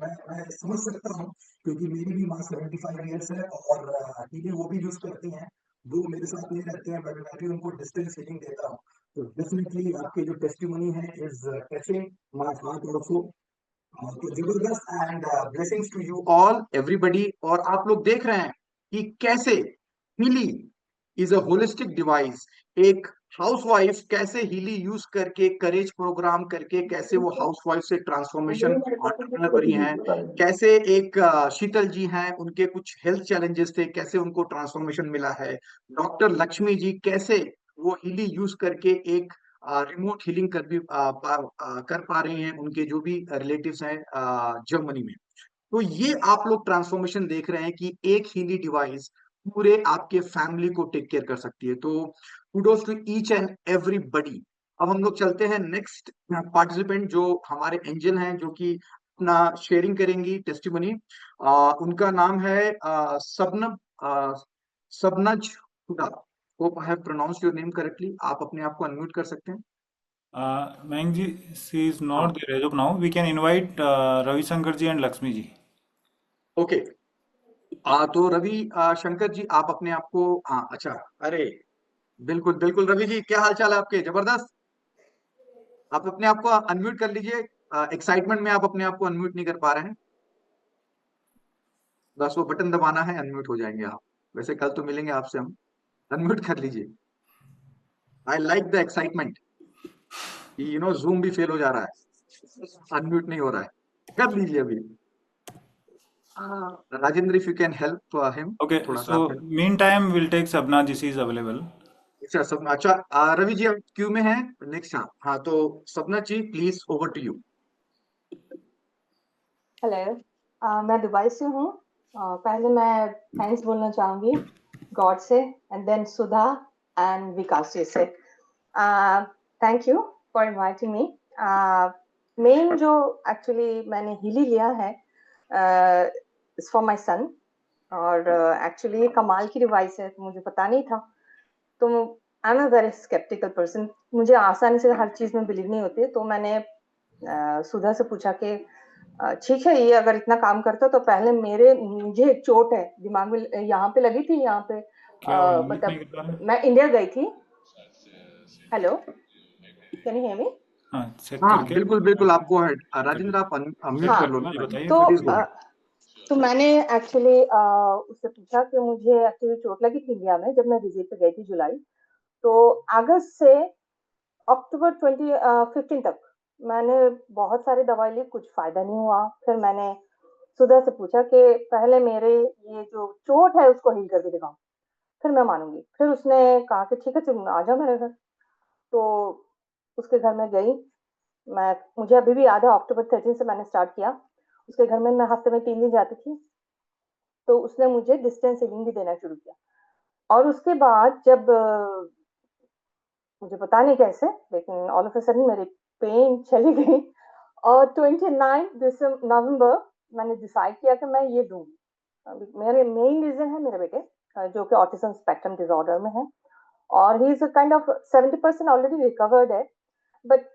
मैं समझ सकता हूँ, क्योंकि मेरी भी माँ 75 ईयर्स है, और हीलिंग वो भी यूज करती हैं। वो मेरे साथ नहीं रहते हैं, बट मैं भी उनको डिस्टेंस हीलिंग देता हूँ। तो डेफिनेटली आपके जो टेस्टिमोनी है is touching my heart also. तो जबरदस्त। And blessings to you all everybody. और आप लोग देख रहे हैं कि कैसे Healy is a holistic device. एक हाउसवाइफ कैसे हीली यूज करके, करेज प्रोग्राम करके, कैसे वो हाउसवाइफ से ट्रांसफॉर्मेशन एंटरप्रेन्योर बनी है। कैसे एक शीतल जी हैं, उनके कुछ हेल्थ चैलेंजेस थे, कैसे उनको ट्रांसफॉर्मेशन मिला है। डॉक्टर लक्ष्मी जी कैसे वो हीली यूज करके एक रिमोट हीलिंग कर पा रही हैं, उनके जो भी रिलेटिव्स हैं जर्मनी में। तो ये आप लोग ट्रांसफॉर्मेशन देख रहे हैं कि एक हीली डिवाइस पूरे आपके फैमिली को टेक केयर कर सकती है। तो kudos to each and everybody. अब हम लोग चलते हैं नेक्स्ट पार्टिसिपेंट, जो हमारे एंजल हैं, जो कि अपना शेयरिंग करेंगी टेस्टिमनी। उनका नाम है Sabnaz Hooda. Hope I have pronounced your name correctly. आप अपने आप को अनम्यूट कर सकते हैं। Mayank ji, she is हाँ, not there as of now. We can invite Ravi Shankar ji and Lakshmi ji. Okay. तो रवि शंकर जी, आप अपने आप को, हाँ अच्छा, अरे बिल्कुल बिल्कुल रवि जी, क्या हाल चाल है आपके? जबरदस्त। आप अपने आप को अनम्यूट कर लीजिए। एक्साइटमेंट में आप अपने आप को अनम्यूट नहीं कर पा रहे हैं, बस वो बटन दबाना है, अनम्यूट हो जाएंगे आप। वैसे कल तो मिलेंगे आपसे हम। अनम्यूट कर लीजिए। I like the excitement. Zoom भी फेल हो जा रहा है, अनम्यूट नहीं हो रहा है। कर लीजिए अभी। Rajendra, if you can help him, Okay, थोड़ा सा आप so help। meantime we'll take Sabna ji, she is available. अच्छा सब अच्छा, रवि जी अब क्यू में है नेक्स्ट। हाँ हाँ, तो Sapna ji please, over to you. Hello, मैं दुबई से हूँ। पहले मैं थैंक्स बोलना चाहूँगी गॉड से, and then Sudha and Vikas ji से। Thank you for inviting me. Main जो एक्चुअली मैंने हीली लिया है इज फॉर माय सन, और एक्चुअली कमाल की डिवाइस है, तो मुझे पता नहीं था। तो I am a very sceptical person, मुझे आसानी से हर चीज़ में बिलीव नहीं होती है। तो मैंने सुधा से पूछा कि ठीक है, ये अगर इतना काम करता तो पहले मुझे एक चोट है दिमाग में, यहाँ पे लगी थी, यहाँ पे क्या वो unmute नहीं मतलब कर पा रहे? मैं इंडिया गई थी। Hello, can you hear me? हाँ, चेक हाँ करके बिल्कुल बिल्कुल, आप गो अहेड। चेक कर राजेंद्र, लीजिए। आप अनम्यूट हाँ, कर लो ना। मुझे बताइए, तो मैं प्लीज देख गो लूँगा। अहेड। तो मैंने एक्चुअली उससे पूछा कि मुझे एक्चुअली चोट लगी थी इंडिया में जब मैं विजिट पे गई थी जुलाई। तो अगस्त से अक्टूबर 2015 तक मैंने बहुत सारी दवाई ली, कुछ फायदा नहीं हुआ। फिर मैंने सुधा से पूछा कि पहले मेरे ये जो चोट है उसको हील करके दिखाओ, फिर मैं मानूंगी। फिर उसने कहा कि ठीक है तुम आ जाओ मेरे घर। तो उसके घर में गई मैं। मुझे अभी भी याद है, अक्टूबर 13 से मैंने स्टार्ट किया। उसके घर में मैं हफ्ते में 3 दिन जाती थी। तो उसने मुझे डिस्टेंस हीलिंग भी देना शुरू किया। और उसके बाद जब मुझे पता नहीं कैसे, लेकिन ऑल ऑफ अ सडन मेरी पेन चली गई। और 29 नवंबर मैंने डिसाइड किया कि मैं ये दूंगी। मेरे मेन रीजन है मेरे बेटे, जो कि ऑटिज्म स्पेक्ट्रम डिसऑर्डर में है। और he is kind of 70% already recovered है। बट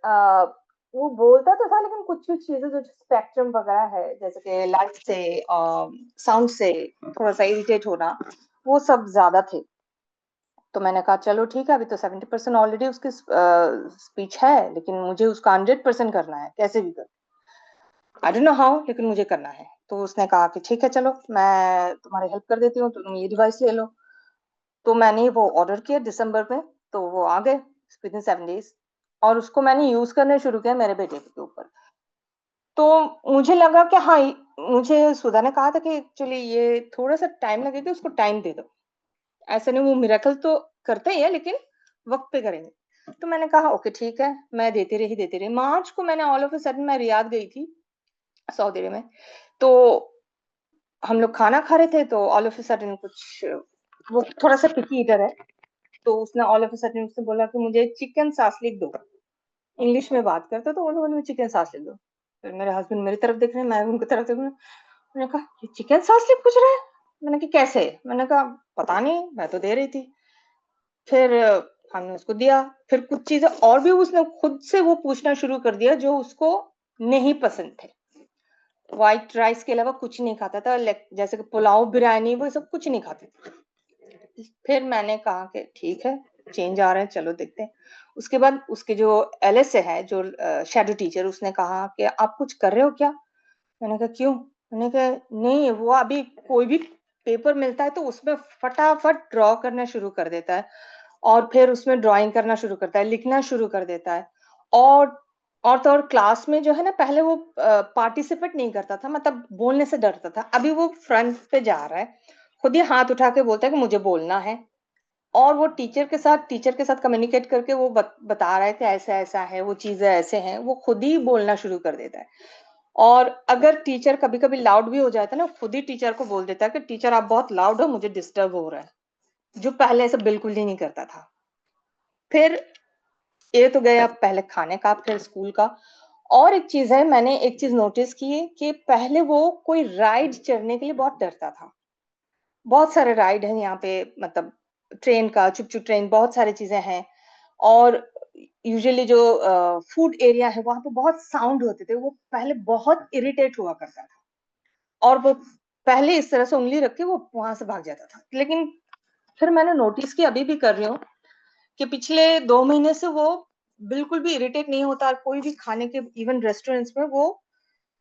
वो बोलता तो था, लेकिन कुछ कुछ चीजें जो स्पेक्ट्रम वगैरह है, जैसे कि लाइट से, साउंड से थोड़ा सा इरिटेट होना, वो सब ज्यादा थे। तो मैंने कहा चलो ठीक है, अभी तो 70% ऑलरेडी उसकी स्पीच है, लेकिन मुझे उसका 100% करना है, कैसे भी कर। आई डोंट नो हाउ, लेकिन मुझे करना है। तो उसने कहा कि ठीक है चलो मैं तुम्हारी हेल्प कर देती हूँ, तुम ये डिवाइस ले लो। तो मैंने वो ऑर्डर किया दिसंबर में, तो वो आ गए विद इन 7 डेज। और उसको मैंने यूज करने शुरू किया मेरे बेटे के ऊपर। तो मुझे लगा कि हाँ, मुझे सुधा ने कहा था कि एक्चुअली ये थोड़ा सा टाइम लगेगा, उसको टाइम दे दो। ऐसा नहीं, वो मिरेकल तो करते ही है, लेकिन वक्त पे करेंगे। तो मैंने कहा ओके ठीक है, मैं देती रही। मार्च को मैंने ऑल ऑफ अ सडन मैं रियाद गई थी, सऊदी अरब में। तो हम लोग खाना खा रहे थे, तो ऑल ऑफ अ सडन कुछ, वो थोड़ा सा पिकी ईटर है, तो उसने ऑल ऑफ अ सडन उसने बोला कि मुझे चिकन सास लिख दो। इंग्लिश में बात करता, तो उन्होंने चिकन सास लिख दो। फिर मेरे हस्बैंड मेरी तरफ देख रहे हैं, मैं उनकी तरफ देख रही हूँ। मैंने कहा ये चिकन सास लिख पूछ रहा है। मैंने कहा कैसे? मैंने कहा पता नहीं, मैं तो दे रही थी। फिर हमने उसको दिया। फिर कुछ चीजें और भी उसने खुद से वो पूछना शुरू कर दिया जो उसको नहीं पसंद थे। व्हाइट राइस के अलावा कुछ नहीं खाता था, जैसे कि पुलाव, बिरयानी, वो सब कुछ नहीं खाते थे। फिर मैंने कहा कि ठीक है, चेंज आ रहा है, चलो देखते हैं। उसके बाद उसके जो एलएस है, जो शैडो टीचर, उसने कहा कि आप कुछ कर रहे हो क्या? मैंने कहा क्यों? मैंने कहा नहीं, वो अभी कोई भी पेपर मिलता है तो उसमें फटाफट ड्रॉ करना शुरू कर देता है, और फिर उसमें ड्राइंग करना शुरू करता है, लिखना शुरू कर देता है। और तो और क्लास में जो है ना, पहले वो पार्टिसिपेट नहीं करता था, मतलब बोलने से डरता था। अभी वो फ्रंट पे जा रहा है, खुद ही हाथ उठा के बोलता है कि मुझे बोलना है। और वो टीचर के साथ कम्युनिकेट करके वो बता रहा है कि ऐसा ऐसा है, वो चीजें ऐसे हैं, वो खुद ही बोलना शुरू कर देता है। और अगर टीचर कभी कभी लाउड भी हो जाता है ना, खुद ही टीचर को बोल देता है कि टीचर आप बहुत लाउड हो, मुझे डिस्टर्ब हो रहा है, जो पहले ऐसा बिल्कुल ही नहीं करता था। फिर ये तो गया पहले खाने का, फिर स्कूल का। और एक चीज है, मैंने एक चीज नोटिस की है कि पहले वो कोई राइड चढ़ने के लिए बहुत डरता था। बहुत सारे राइड हैं यहाँ पे, मतलब ट्रेन का, चुप चुप ट्रेन, बहुत सारी चीजें हैं। और यूजुअली जो फूड एरिया है वहां पे बहुत साउंड होते थे, वो पहले बहुत इरिटेट हुआ करता था। और वो पहले इस तरह से उंगली रख के वो वहां से भाग जाता था। लेकिन फिर मैंने नोटिस किया, अभी भी कर रही हूँ, कि पिछले 2 महीने से वो बिल्कुल भी इरिटेट नहीं होता। कोई भी खाने के, इवन रेस्टोरेंट्स में वो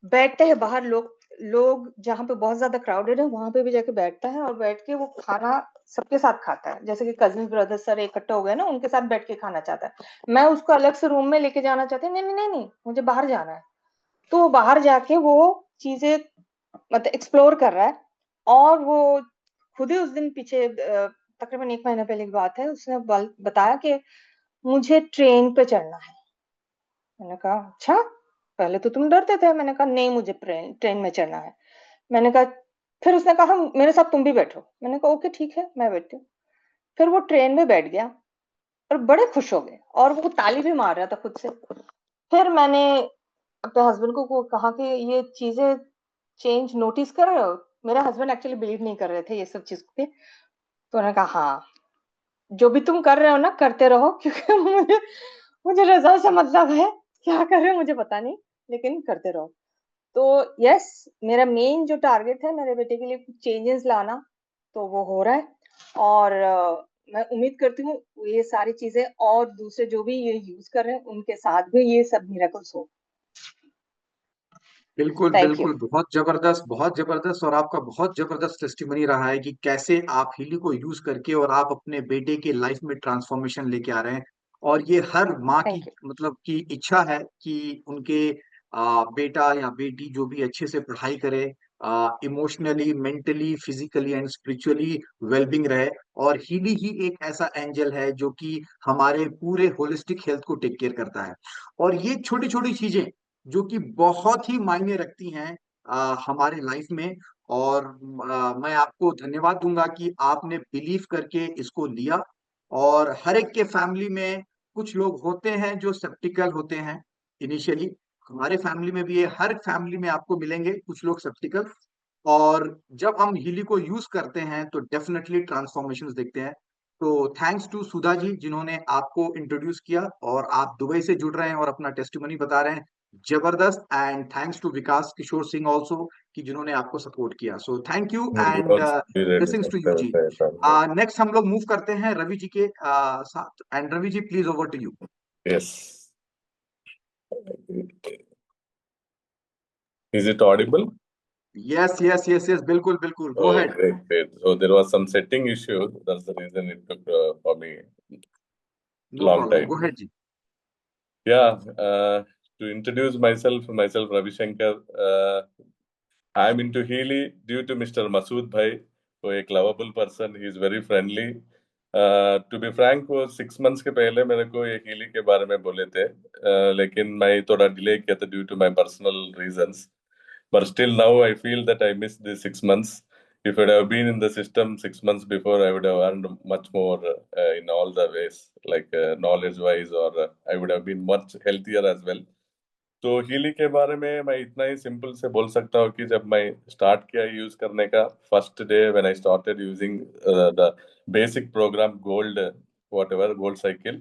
बैठते हैं बाहर, लोग लोग जहाँ पे बहुत ज्यादा क्राउडेड है वहां पे भी जाके बैठता है, और बैठ के वो खाना सबके साथ खाता है। जैसे कि कजिन ब्रदर सर इकट्ठे हो गए ना, उनके साथ बैठ के खाना चाहता है। मैं उसको अलग से रूम में लेके जाना चाहती हूँ, नहीं नहीं नहीं नहीं, मुझे बाहर जाना है। तो वो बाहर जाके वो चीजें मतलब एक्सप्लोर कर रहा है। और वो खुद ही उस दिन पीछे तकरीबन 1 महीना पहले की बात है, उसने बताया कि मुझे ट्रेन पे चढ़ना है। मैंने कहा अच्छा, पहले तो तुम डरते थे। मैंने कहा नहीं, मुझे ट्रेन में चढ़ना है। मैंने कहा, फिर उसने कहा मेरे साथ तुम भी बैठो। मैंने कहा ओके ठीक है, मैं बैठती हूँ। फिर वो ट्रेन में बैठ गया और बड़े खुश हो गए, और वो ताली भी मार रहा था खुद से। फिर मैंने अपने हस्बैंड को कहा कि ये चीजें चेंज नोटिस कर रहे हो? मेरे हस्बैंड एक्चुअली बिलीव नहीं कर रहे थे ये सब चीज पे। तो उन्होंने कहा हाँ, जो भी तुम कर रहे हो ना, करते रहो, क्योंकि मुझे मुझे रिजल्ट से मतलब है, क्या कर रहे हो मुझे पता नहीं, लेकिन करते रहो। तो यस, मेरा मेन जो टारगेट है मेरे बेटे के लिए कुछ चेंजेस लाना, तो वो हो रहा है। और मैं उम्मीद करती हूँ ये सारी चीजें और दूसरे जो भी ये यूज कर रहे हैं उनके साथ भी ये सब मिरेकल्स हो। बिल्कुल थैंक यू। बिल्कुल, बहुत जबरदस्त, बहुत जबरदस्त। और आपका बहुत जबरदस्त टेस्टिमनी रहा है कि कैसे आप हीली को यूज करके और आप अपने बेटे के लाइफ में ट्रांसफॉर्मेशन लेके आ रहे हैं। और ये हर माँ की थैंक यू। मतलब की इच्छा है कि उनके बेटा या बेटी जो भी अच्छे से पढ़ाई करे, emotionally, mentally, physically and spiritually wellbeing रहे। और हीली ही एक ऐसा एंजल है जो कि हमारे पूरे होलिस्टिक हेल्थ को टेक केयर करता है। और ये छोटी छोटी चीजें जो कि बहुत ही मायने रखती हैं हमारे लाइफ में। और मैं आपको धन्यवाद दूंगा कि आपने बिलीव करके इसको लिया। और हर एक के फैमिली में कुछ लोग होते हैं जो सेप्टिकल होते हैं इनिशियली। हमारे फैमिली में भी है, हर फैमिली में आपको मिलेंगे कुछ लोग सेप्टिकल। और जब हम हीली को यूज करते हैं तो डेफिनेटली ट्रांसफॉर्मेशन देखते हैं। तो थैंक्स टू सुधा जी जिन्होंने आपको इंट्रोड्यूस किया, और आप दुबई से जुड़ रहे हैं और अपना टेस्टिमनी बता रहे हैं, जबरदस्त। And thanks to Vikas Kishore Singh also कि जिन्होंने आपको सपोर्ट किया। सो थैंक यू मुझे एंड बहुत blessings to you ji. Next हम लोग मूव करते हैं रवि जी के साथ। And Ravi ji please over to you. Yes. Is it audible? Yes yes yes yes, बिल्कुल बिल्कुल, go Oh, ahead. great, great. So there was some setting issue. That's the reason it took for me no long problem, go time. Ahead जी। Yeah. To introduce myself Ravi Shankar. I'm into Healy due to Mr. Masood Bhai, who a lovable person. He is very friendly. To be frank, वो 6 months के पहले मेरे को ये Healy के बारे में बोले थे, लेकिन मैं थोड़ा डिले किया था due to my personal reasons. But still now I feel that I missed the 6 months. If I would have been in the system 6 months before, I would have earned much more in all the ways, like knowledge-wise, or I would have been much healthier as well. तो Healy के बारे में मैं इतना ही simple से बोल सकता हूँ कि जब मैं स्टार्ट किया यूज करने का, first day when I started using the basic program gold, whatever gold cycle.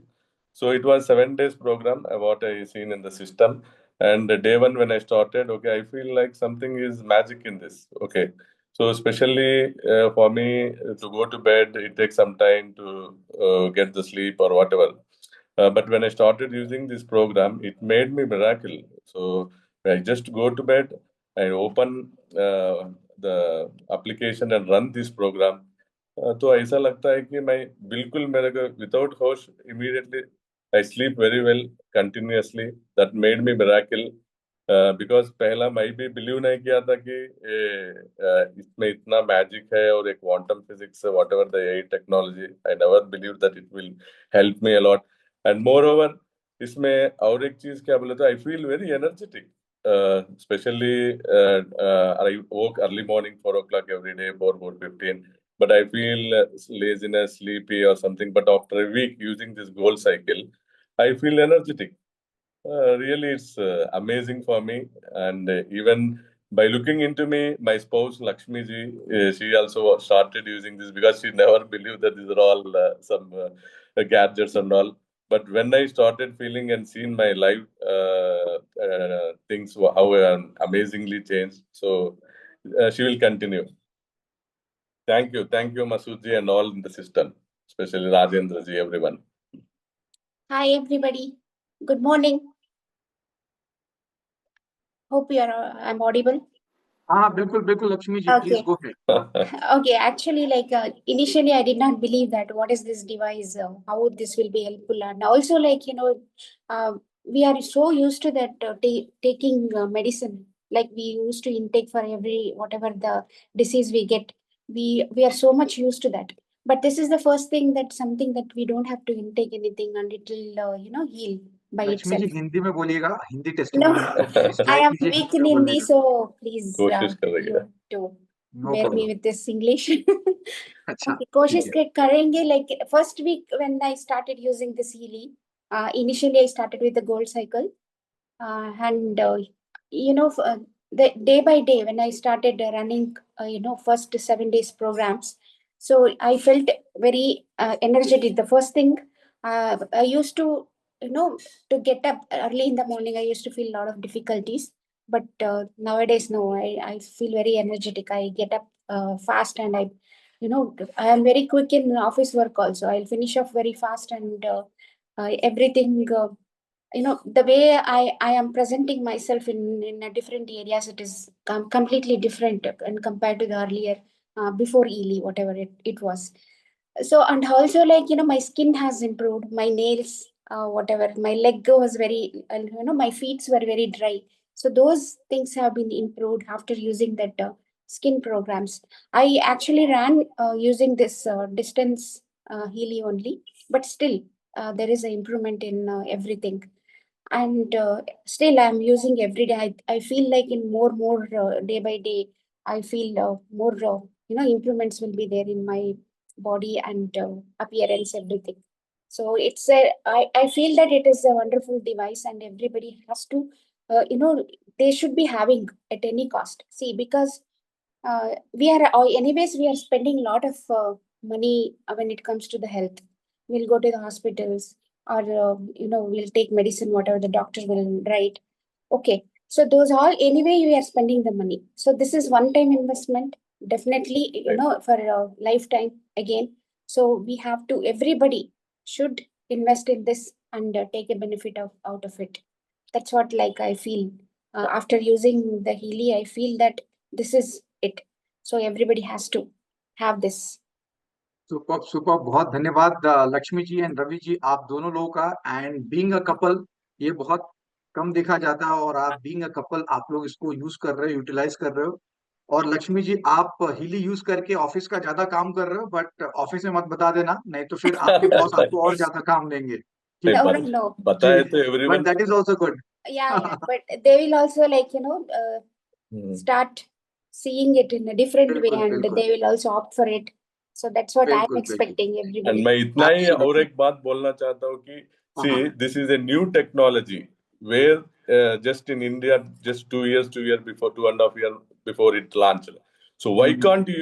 So it was 7 days program what I seen in the system. And day one when I started, okay, I feel like something is magic in this. Okay, so especially for me to go to bed, it takes some time to get the sleep or whatever. But when I started using this program, it made me miracle. So I just go to bed, I open the application and run this program. तो ऐसा लगता है कि मैं बिल्कुल मेरे को without होश immediately I sleep very well continuously. That made me miracle because पहला मैं भी बिलीव नहीं किया था कि इसमें इतना मैजिक है और एक quantum physics what ever the AI technology. I never believe that it will help me a lot. And more over इसमें और एक चीज क्या बोले तो I feel very energetic. Especially I woke early morning 4 o'clock every day, 4:15, but I feel laziness, sleepy or something. But after a week using this gold cycle, I feel energetic. Really, it's amazing for me. And even by looking into me, my spouse Lakshmi ji, she also started using this because she never believed that these are all some gadgets and all. But when I started feeling and seeing my life things how amazingly changed, so she will continue. Thank you, Masood ji, and all in the system, especially Rajendra ji, everyone. Hi everybody. Good morning. Hope you are. I'm audible. हाँ बिल्कुल बिल्कुल Lakshmi ji, please Okay. Go ahead. Okay. Actually, like initially, I did not believe that. What is this device? How this will be helpful? And also, like we are so used to that taking medicine. Like we used to intake for every whatever the disease we get. We are so much used to that. But this is the first thing that something that we don't have to intake anything, and it will heal by Lakshmi ji itself. Hindi में बोलिएगा, Hindi No, testimony है तो please I try am कीजिए weak Hindi in में बोलने Hindi, का। so please कोशिश करेंगे. you have to no bear me problem. with this English. अच्छा Okay, कोशिश ठीक है। करेंगे. Like first week when I started using this Healy, initially I started with the gold cycle, and the day by day when I started running, first 7 days programs, so I felt very energetic. The first thing, I used to to get up early in the morning, I used to feel a lot of difficulties. But nowadays, no, I feel very energetic. I get up fast, and I am very quick in office work also. I'll finish off very fast, and everything, the way I am presenting myself in a different areas, it is completely different and compared to the earlier, before Ely, whatever it was. So, and also like my skin has improved, my nails, whatever. My leg was very, my feet were very dry. So those things have been improved after using that skin programs. I actually ran using this distance Healy only, but still there is an improvement in everything. And still I'm using every day. I feel like in more day by day, I feel more improvements will be there in my body and appearance, everything. So I feel that it is a wonderful device, and everybody has to they should be having at any cost. See, because we are anyways we are spending a lot of money when it comes to the health. We'll go to the hospitals, or we'll take medicine whatever the doctor will write. Okay, so those all anyway we are spending the money. So this is one time investment, definitely, for a lifetime again. So we have to, everybody should invest in this and take a benefit out of it. That's what I feel. After using the Healy, I feel that this is it. So everybody has to have this. Super super, बहुत धन्यवाद Lakshmi ji and Ravi जी, आप दोनों लोगों का। And being a couple, ये बहुत कम देखा जाता है, और आप बीइंग अ कपल आप लोग इसको यूज कर रहे हो, यूटिलाइज कर रहे हो। और लक्ष्मी जी, आप हीली यूज करके ऑफिस का ज्यादा काम कर रहे हो, बट ऑफिस में मत बता देना, नहीं तो फिर आपके बॉस आपको और ज्यादा काम देंगे। ठीक No, है no. बताए तो but everyone that is also good. Yeah, but they will also start seeing it in a different way, बिल्कुल and बिल्कुल they will also opt for it. So that's what I'm बिल्कुल बिल्कुल expecting and everybody. मैं इतना ही और absolutely. एक बात बोलना चाहता हूँ कि हाँ see this is a new technology where just in India just 2 years before 2.5 years before it launched. So why हाँ can't you